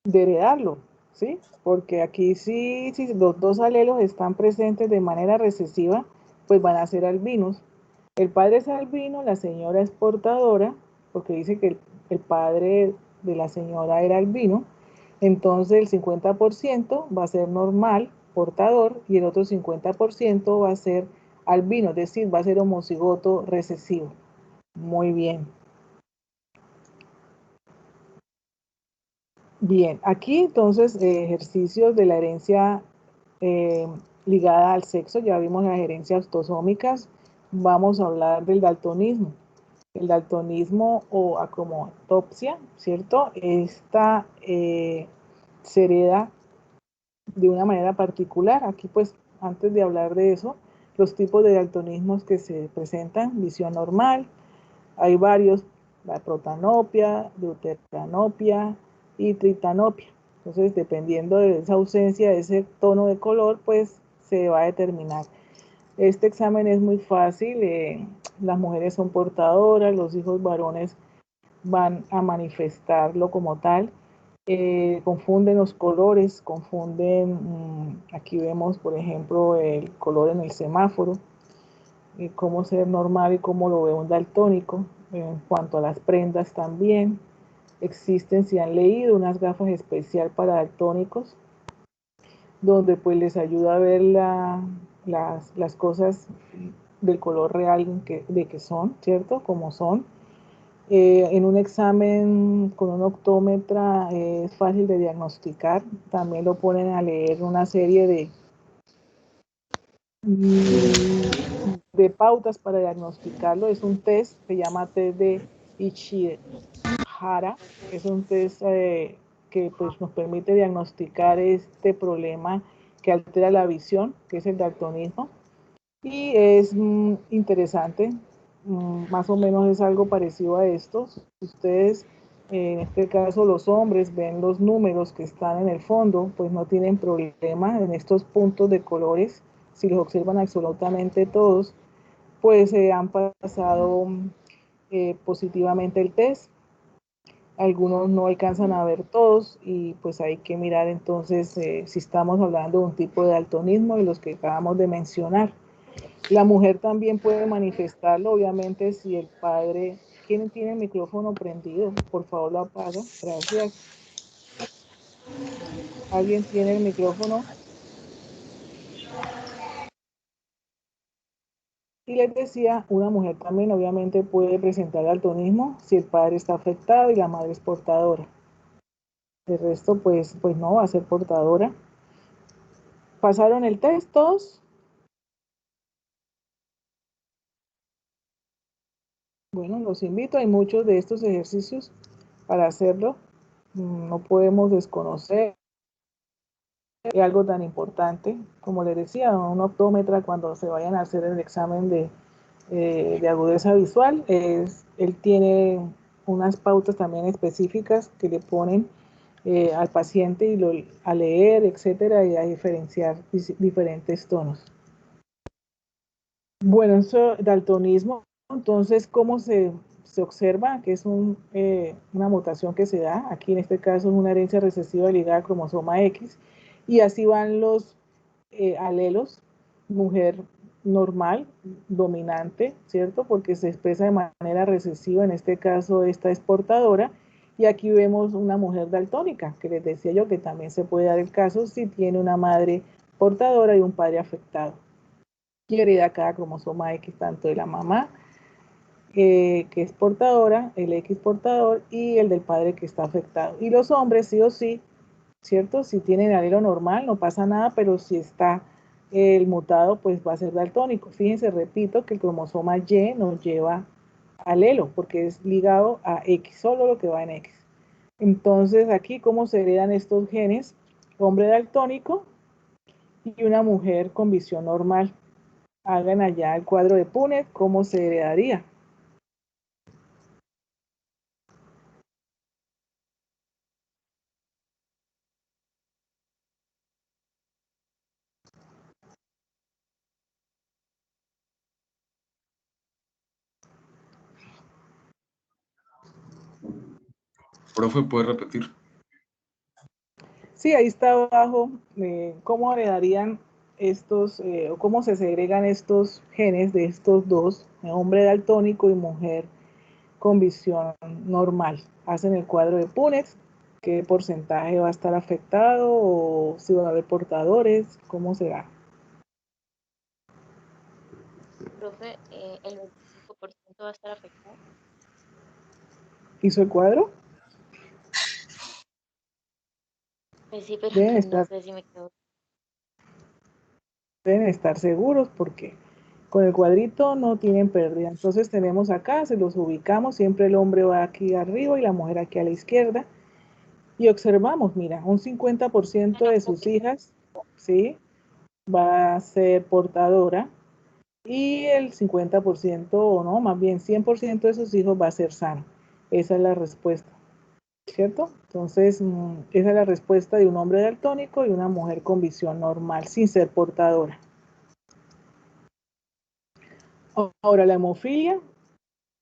De heredarlo, ¿sí? Porque aquí sí, si los dos alelos están presentes de manera recesiva, pues van a ser albinos. El padre es albino, la señora es portadora, porque dice que el padre de la señora era albino, entonces el 50% va a ser normal, portador, y el otro 50% va a ser albino, es decir, va a ser homocigoto recesivo. Muy bien. Bien, aquí entonces ejercicios de la herencia ligada al sexo, ya vimos las herencias autosómicas, vamos a hablar del daltonismo. El daltonismo o acromotopsia, ¿cierto? Esta se hereda de una manera particular. Aquí pues antes de hablar de eso, los tipos de daltonismos que se presentan, visión normal, hay varios, la protanopia, deuteranopia y tritanopia. Entonces, dependiendo de esa ausencia, de ese tono de color, pues se va a determinar. Este examen es muy fácil, las mujeres son portadoras, los hijos varones van a manifestarlo como tal. Confunden los colores, aquí vemos por ejemplo el color en el semáforo, cómo ser normal y cómo lo ve un daltónico. En cuanto a las prendas también, existen, si han leído, unas gafas especial para daltónicos, donde pues les ayuda a ver las cosas del color real de que son, ¿cierto? Como son. En un examen con un optómetra es fácil de diagnosticar. También lo ponen a leer una serie de pautas para diagnosticarlo. Es un test, se llama test de Ishihara. Es un test que pues, nos permite diagnosticar este problema que altera la visión, que es el daltonismo. Y es interesante, más o menos es algo parecido a esto. Si ustedes, en este caso los hombres, ven los números que están en el fondo, pues no tienen problema en estos puntos de colores. Si los observan absolutamente todos, pues han pasado positivamente el test. Algunos no alcanzan a ver todos y pues hay que mirar entonces si estamos hablando de un tipo de daltonismo de los que acabamos de mencionar. La mujer también puede manifestarlo, obviamente, si el padre... ¿Quién tiene el micrófono prendido? Por favor, lo apaga. Gracias. ¿Alguien tiene el micrófono? Y les decía, una mujer también obviamente puede presentar daltonismo si el padre está afectado y la madre es portadora. El resto, pues no va a ser portadora. ¿Pasaron el test todos? Bueno, los invito. Hay muchos de estos ejercicios para hacerlo. No podemos desconocer algo tan importante. Como les decía, un optómetra cuando se vayan a hacer el examen de agudeza visual, él tiene unas pautas también específicas que le ponen al paciente a leer, etcétera, y a diferenciar diferentes tonos. Bueno, eso, daltonismo, entonces, ¿cómo se observa? Que es una mutación que se da, aquí en este caso es una herencia recesiva ligada al cromosoma X, y así van los alelos, mujer normal, dominante, ¿cierto? Porque se expresa de manera recesiva, en este caso esta es portadora, y aquí vemos una mujer daltónica, que les decía yo que también se puede dar el caso si tiene una madre portadora y un padre afectado. Y hereda cada cromosoma X, tanto de la mamá, que es portadora, el X portador, y el del padre que está afectado. Y los hombres, sí o sí, ¿cierto? Si tienen alelo normal, no pasa nada, pero si está el mutado, pues va a ser daltónico. Fíjense, repito, que el cromosoma Y nos lleva alelo, porque es ligado a X, solo lo que va en X. Entonces, aquí, ¿cómo se heredan estos genes? Hombre daltónico y una mujer con visión normal. Hagan allá el cuadro de Punnett, ¿cómo se heredaría? Profe, ¿puede repetir? Sí, ahí está abajo, cómo heredarían estos, o cómo se segregan estos genes de estos dos, hombre daltónico y mujer con visión normal. Hacen el cuadro de Punnett, qué porcentaje va a estar afectado o si va a haber portadores, cómo será. Profe, el 25% va a estar afectado. ¿Hizo el cuadro? Pues sí, pero Deben pues no estar, sé si me quedo. deben estar seguros porque con el cuadrito no tienen pérdida. Entonces tenemos acá, se los ubicamos, siempre el hombre va aquí arriba y la mujer aquí a la izquierda. Y observamos, mira, un 50% de sus hijas, ¿sí? Va a ser portadora y el 50% o no, más bien 100% de sus hijos va a ser sano. Esa es la respuesta, ¿cierto? Entonces, esa es la respuesta de un hombre daltónico y una mujer con visión normal, sin ser portadora. Ahora, la hemofilia,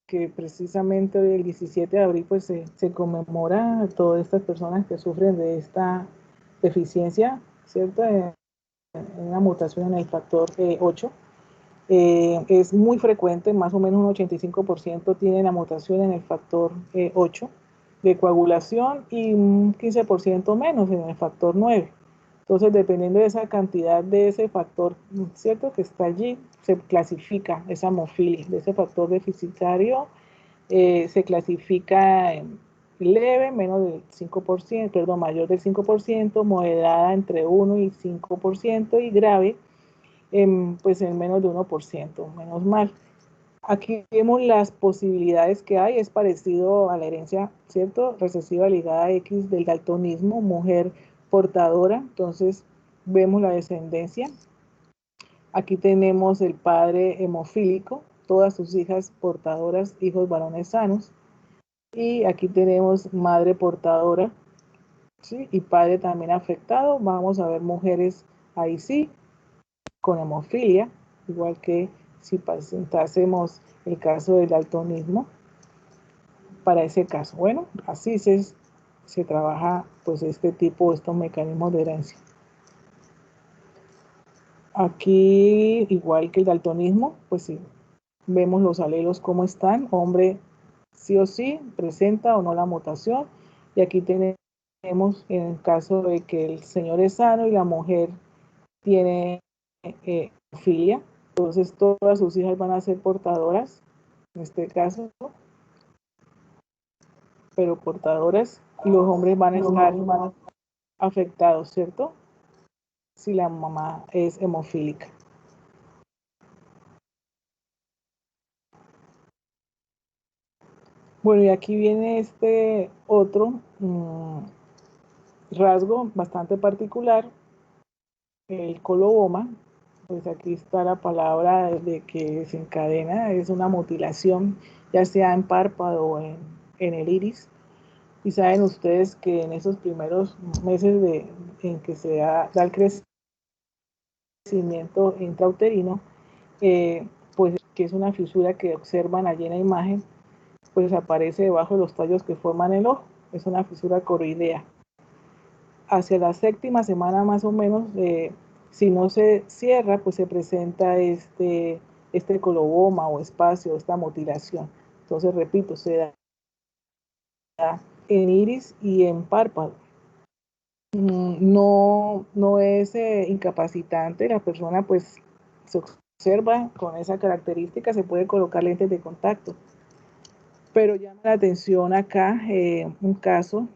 que precisamente hoy el 17 de abril pues se conmemora a todas estas personas que sufren de esta deficiencia, ¿cierto? En una mutación en el factor 8. Es muy frecuente, más o menos un 85% tiene la mutación en el factor 8 de coagulación y un 15% menos en el factor 9. Entonces, dependiendo de esa cantidad de ese factor, ¿cierto? Que está allí, se clasifica esa hemofilia, de ese factor deficitario, se clasifica en leve, menos del 5%, perdón, mayor del 5%, moderada entre 1 y 5% y grave, pues en menos de 1%, menos mal. Aquí vemos las posibilidades que hay, es parecido a la herencia, ¿cierto? Recesiva ligada a X del daltonismo, mujer portadora, entonces vemos la descendencia. Aquí tenemos el padre hemofílico, todas sus hijas portadoras, hijos varones sanos. Y aquí tenemos madre portadora, ¿sí? Y padre también afectado. Vamos a ver mujeres ahí sí, con hemofilia, igual que si presentásemos el caso del daltonismo para ese caso. Bueno, así se trabaja pues este tipo, estos mecanismos de herencia. Aquí, igual que el daltonismo, pues sí, vemos los alelos cómo están, hombre sí o sí presenta o no la mutación, y aquí tenemos en el caso de que el señor es sano y la mujer tiene filia, entonces todas sus hijas van a ser portadoras, en este caso, pero portadoras, y los hombres van a estar afectados, ¿cierto? Si la mamá es hemofílica. Bueno, y aquí viene este otro rasgo bastante particular, el coloboma. Pues aquí está la palabra de que desencadena, es una mutilación, ya sea en párpado o en el iris. Y saben ustedes que en esos primeros meses en que se da el crecimiento intrauterino, pues que es una fisura que observan allí en la imagen, pues aparece debajo de los tallos que forman el ojo. Es una fisura coroidea. Hacia la séptima semana más o menos, si no se cierra, pues se presenta este coloboma o espacio, esta mutilación. Entonces, repito, se da en iris y en párpado. No es incapacitante, la persona pues se observa con esa característica, se puede colocar lentes de contacto. Pero llama la atención acá un caso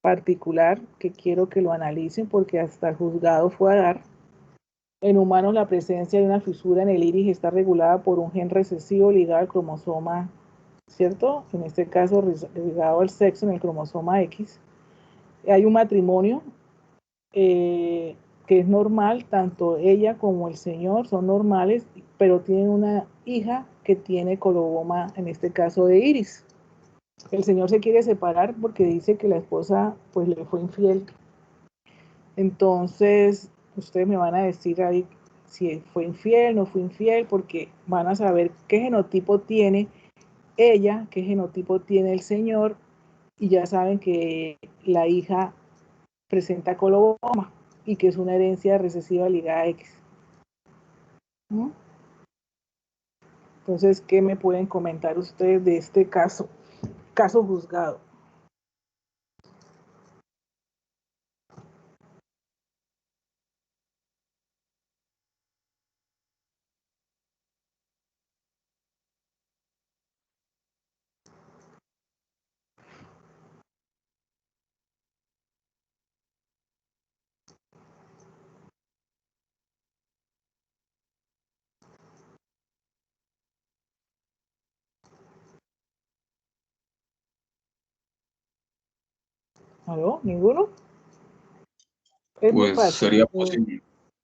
particular que quiero que lo analicen porque hasta el juzgado fue a dar, En humanos, la presencia de una fisura en el iris está regulada por un gen recesivo ligado al cromosoma, ¿cierto? En este caso, ligado al sexo en el cromosoma X. Hay un matrimonio que es normal, tanto ella como el señor son normales, pero tienen una hija que tiene coloboma, en este caso de iris. El señor se quiere separar porque dice que la esposa pues le fue infiel. Entonces, ustedes me van a decir ahí si fue infiel, no fue infiel, porque van a saber qué genotipo tiene ella, qué genotipo tiene el señor, y ya saben que la hija presenta coloboma y que es una herencia recesiva ligada a X. ¿Mm? Entonces, ¿qué me pueden comentar ustedes de este caso juzgado? ¿Aló? ¿Ninguno? Es muy Pues fácil. sería posible.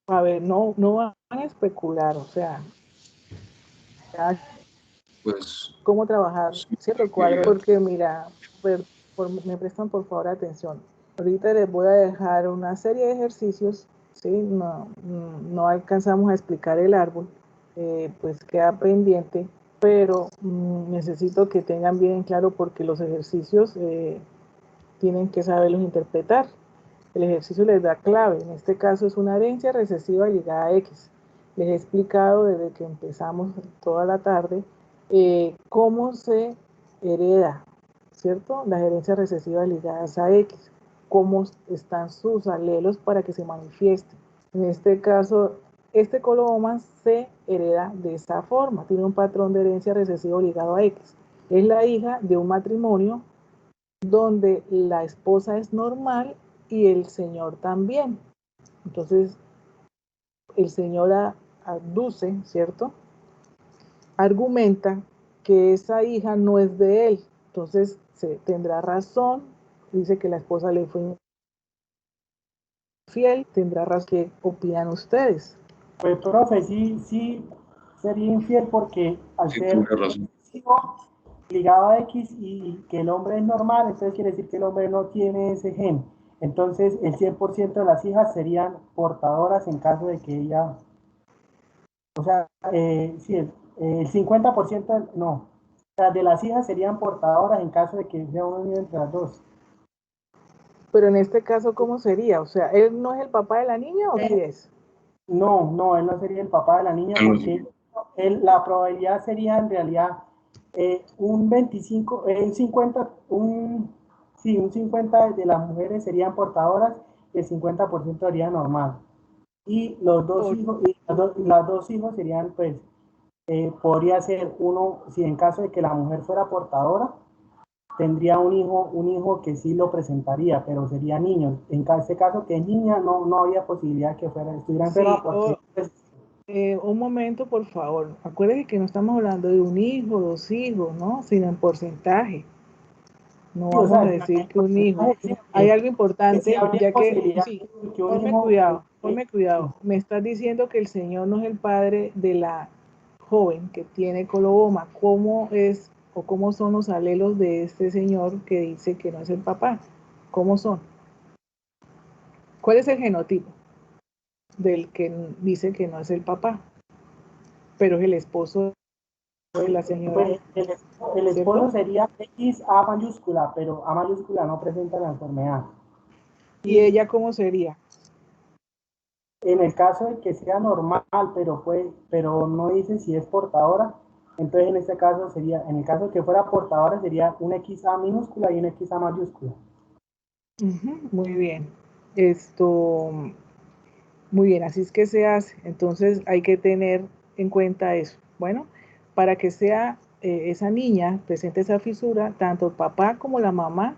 A ver, no van a especular, o sea, Pues cómo trabajar sí, cierto cuadro, porque mira, me prestan por favor atención. Ahorita les voy a dejar una serie de ejercicios, ¿sí? No alcanzamos a explicar el árbol, pues queda pendiente, pero necesito que tengan bien en claro porque los ejercicios tienen que saberlos interpretar. El ejercicio les da clave, en este caso es una herencia recesiva ligada a X. Les he explicado desde que empezamos toda la tarde cómo se hereda, ¿cierto? Las herencias recesivas ligadas a X, cómo están sus alelos para que se manifiesten. En este caso, este coloboma se hereda de esa forma, tiene un patrón de herencia recesivo ligado a X. Es la hija de un matrimonio donde la esposa es normal y el señor también. Entonces, el señor aduce, ¿cierto? Argumenta que esa hija no es de él. Entonces, se tendrá razón, dice que la esposa le fue infiel, tendrá razón. ¿Qué opinan ustedes? Pues, profe, sí sería infiel porque al sí, ser tiene razón. ligado a X y que el hombre es normal, entonces quiere decir que el hombre no tiene ese gen. Entonces, el 100% de las hijas serían portadoras en caso de que ella, o sea, sí, el 50% no, o sea, de las hijas serían portadoras en caso de que sea una unión entre las dos. Pero en este caso, ¿cómo sería? O sea, ¿él no es el papá de la niña o sí es? No, él no sería el papá de la niña porque la probabilidad sería en realidad un 25, un 50, sí, un 50 de las mujeres serían portadoras y el 50% sería normal. Y los dos hijos, y las dos hijos serían, pues, podría ser uno, si en caso de que la mujer fuera portadora, tendría un hijo que sí lo presentaría, pero sería niño. En este caso que es niña, no había posibilidad que estuviera enferma porque... Un momento, por favor. Acuérdense que no estamos hablando de un hijo, dos hijos, ¿no? Sino en porcentaje. No Sí, o vamos sea, a decir que un hijo. Hay algo importante, ya que, sí, ponme cuidado. Me estás diciendo que el señor no es el padre de la joven que tiene coloboma. ¿Cómo es o cómo son los alelos de este señor que dice que no es el papá? ¿Cómo son? ¿Cuál es el genotipo del que dice que no es el papá, pero es el esposo de la señora? Pues, el esposo sería X A mayúscula, pero A mayúscula no presenta la enfermedad. ¿Y ella cómo sería? En el caso de que sea normal, pero no dice si es portadora, entonces en este caso sería, en el caso de que fuera portadora, sería una XA minúscula y una XA mayúscula. Muy bien. Muy bien, así es que se hace. Entonces hay que tener en cuenta eso. Bueno, para que sea esa niña presente esa fisura, tanto el papá como la mamá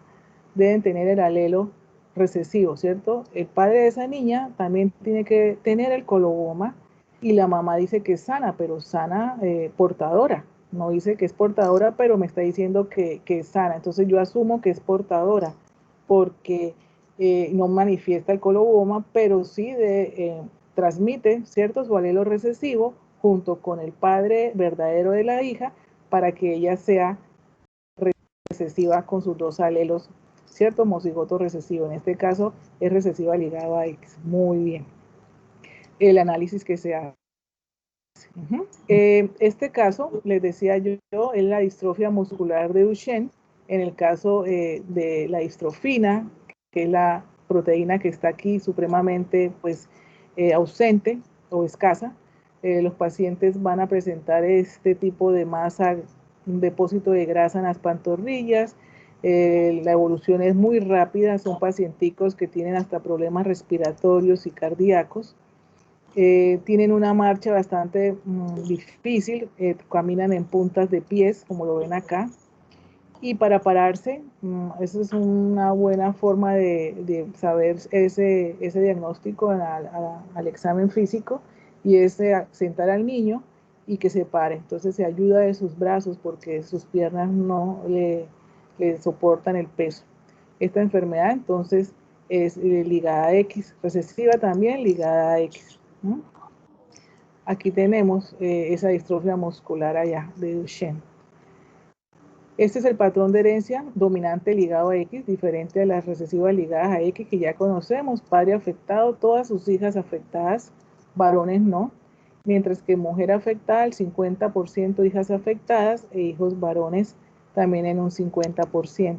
deben tener el alelo recesivo, ¿cierto? El padre de esa niña también tiene que tener el coloboma y la mamá dice que es sana, pero sana portadora. No dice que es portadora, pero me está diciendo que es sana. Entonces yo asumo que es portadora porque no manifiesta el coloboma, pero sí transmite, ¿cierto?, su alelo recesivo junto con el padre verdadero de la hija para que ella sea recesiva con sus dos alelos, ¿cierto? Homocigoto recesivo. En este caso es recesiva ligado a X. Muy bien. El análisis que se hace. Este caso, les decía yo, es la distrofia muscular de Duchenne. En el caso de la distrofina, que es la proteína que está aquí supremamente pues, ausente o escasa, los pacientes van a presentar este tipo de masa, un depósito de grasa en las pantorrillas. La evolución es muy rápida, son pacienticos que tienen hasta problemas respiratorios y cardíacos. Tienen una marcha bastante difícil, caminan en puntas de pies, como lo ven acá. Y para pararse, esa es una buena forma de saber ese diagnóstico al examen físico, y es sentar al niño y que se pare. Entonces se ayuda de sus brazos porque sus piernas no le soportan el peso. Esta enfermedad entonces es ligada a X, recesiva también ligada a X. Aquí tenemos esa distrofia muscular allá de Duchenne. Este es el patrón de herencia dominante ligado a X, diferente a las recesivas ligadas a X que ya conocemos. Padre afectado, todas sus hijas afectadas, varones no. Mientras que mujer afectada, el 50% hijas afectadas e hijos varones también en un 50%.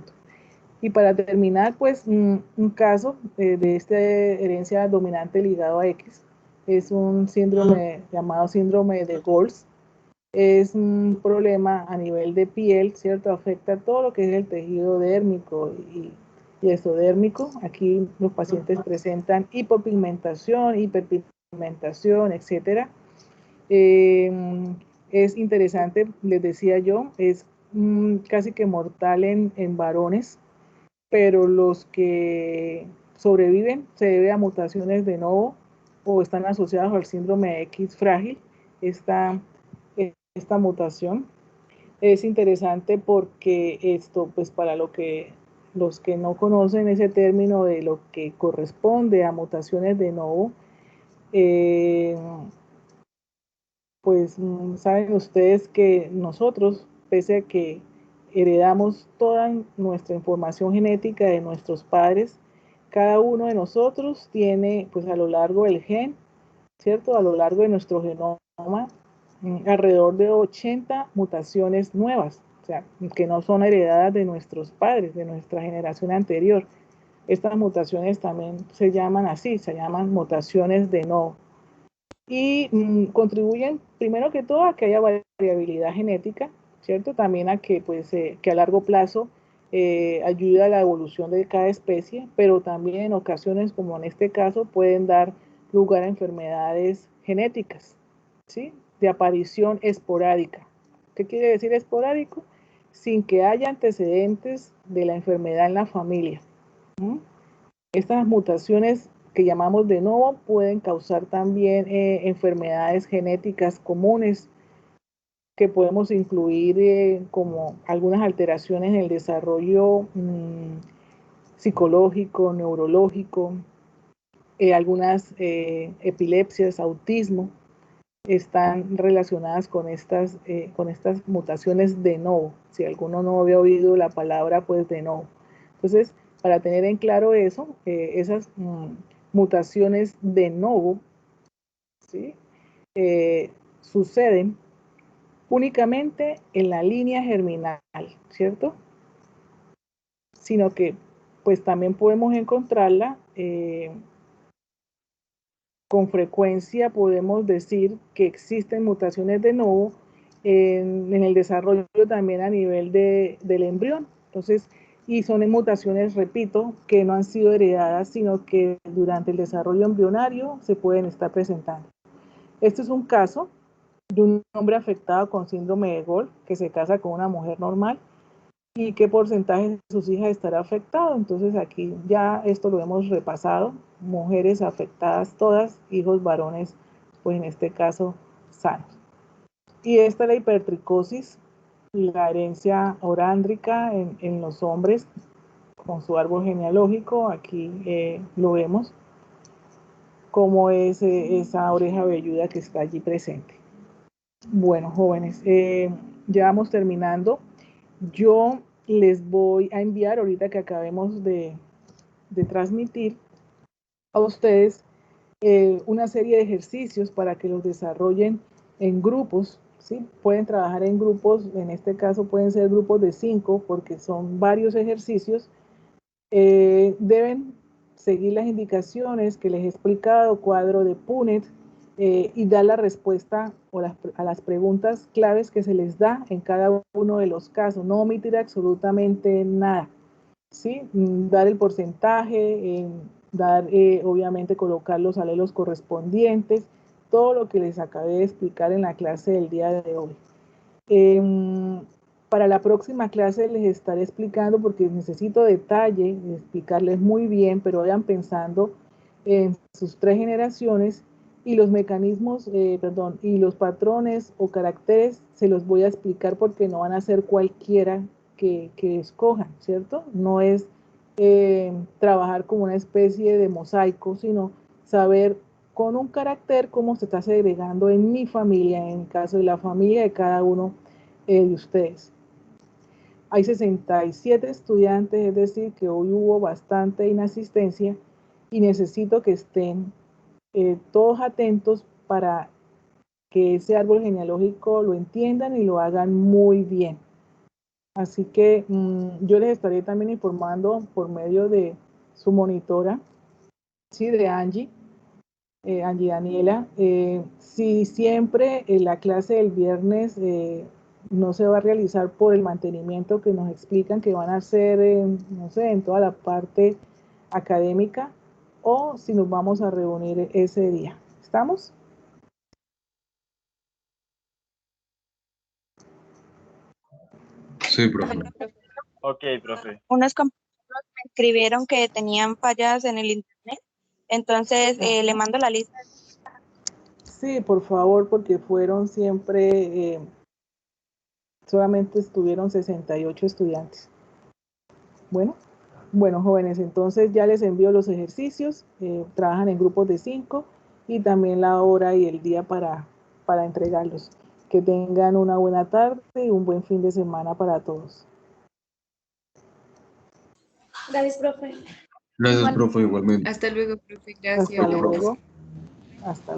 Y para terminar, pues un caso de esta herencia dominante ligado a X es un síndrome llamado síndrome de Goltz. Es un problema a nivel de piel, ¿cierto? Afecta todo lo que es el tejido dérmico y exodérmico. Aquí los pacientes presentan hipopigmentación, hiperpigmentación, etc. Es interesante, les decía yo, es casi que mortal en varones, pero los que sobreviven se debe a mutaciones de novo o están asociados al síndrome X frágil. Esta mutación es interesante porque esto, pues para los que no conocen ese término de lo que corresponde a mutaciones de novo, pues saben ustedes que nosotros, pese a que heredamos toda nuestra información genética de nuestros padres, cada uno de nosotros tiene, pues a lo largo del gen, ¿cierto? A lo largo de nuestro genoma, alrededor de 80 mutaciones nuevas, o sea, que no son heredadas de nuestros padres, de nuestra generación anterior. Estas mutaciones también se llaman así, se llaman mutaciones de novo. Y contribuyen primero que todo a que haya variabilidad genética, ¿cierto? También a que, pues, que a largo plazo ayuda a la evolución de cada especie, pero también en ocasiones, como en este caso, pueden dar lugar a enfermedades genéticas, ¿sí? De aparición esporádica. ¿Qué quiere decir esporádico? Sin que haya antecedentes de la enfermedad en la familia. Estas mutaciones que llamamos de novo pueden causar también enfermedades genéticas comunes que podemos incluir como algunas alteraciones en el desarrollo psicológico, neurológico, algunas epilepsias, autismo, están relacionadas con estas mutaciones de novo. Si alguno no había oído la palabra, pues de novo. Entonces, para tener en claro eso, esas mutaciones de novo, ¿sí? Suceden únicamente en la línea germinal, ¿cierto? Sino que pues también podemos encontrarla con frecuencia. Podemos decir que existen mutaciones de novo en el desarrollo también a nivel del embrión. Entonces, y son mutaciones, repito, que no han sido heredadas, sino que durante el desarrollo embrionario se pueden estar presentando. Este es un caso de un hombre afectado con síndrome de Goltz que se casa con una mujer normal. y qué porcentaje de sus hijas estará afectado. Entonces aquí ya esto lo hemos repasado, mujeres afectadas todas, hijos varones, pues en este caso sanos. Y esta es la hipertricosis, la herencia orándrica en los hombres con su árbol genealógico, aquí lo vemos, como es esa oreja velluda que está allí presente. Bueno, jóvenes, ya vamos terminando. Yo les voy a enviar, ahorita que acabemos de transmitir, a ustedes una serie de ejercicios para que los desarrollen en grupos, ¿sí? Pueden trabajar en grupos, en este caso pueden ser grupos de 5, porque son varios ejercicios. Deben seguir las indicaciones que les he explicado, cuadro de Punnett, y dar la respuesta a las preguntas claves que se les da en cada uno de los casos, no omitir absolutamente nada, ¿sí? Dar el porcentaje, obviamente colocar los alelos correspondientes, todo lo que les acabé de explicar en la clase del día de hoy. Para la próxima clase les estaré explicando, porque necesito detalle, explicarles muy bien, pero vayan pensando en sus 3 generaciones y los mecanismos, y los patrones o caracteres se los voy a explicar, porque no van a ser cualquiera que escojan, ¿cierto? No es trabajar como una especie de mosaico, sino saber con un carácter cómo se está segregando en mi familia, en el caso de la familia de cada uno de ustedes. Hay 67 estudiantes, es decir, que hoy hubo bastante inasistencia y necesito que estén todos atentos para que ese árbol genealógico lo entiendan y lo hagan muy bien. Así que yo les estaré también informando por medio de su monitora, sí, de Angie Daniela. Si siempre la clase del viernes no se va a realizar por el mantenimiento que nos explican que van a hacer, no sé, en toda la parte académica, o si nos vamos a reunir ese día. ¿Estamos? Sí, profe. Ok, profe. Unos compañeros me escribieron que tenían fallas en el internet, entonces le mando la lista. Sí, por favor, porque fueron siempre, solamente estuvieron 68 estudiantes. Bueno, jóvenes, entonces ya les envío los ejercicios, trabajan en grupos de 5 y también la hora y el día para entregarlos. Que tengan una buena tarde y un buen fin de semana para todos. Gracias, profe. Gracias, profe, igualmente. Hasta luego, profe. Gracias. Hasta luego. Hasta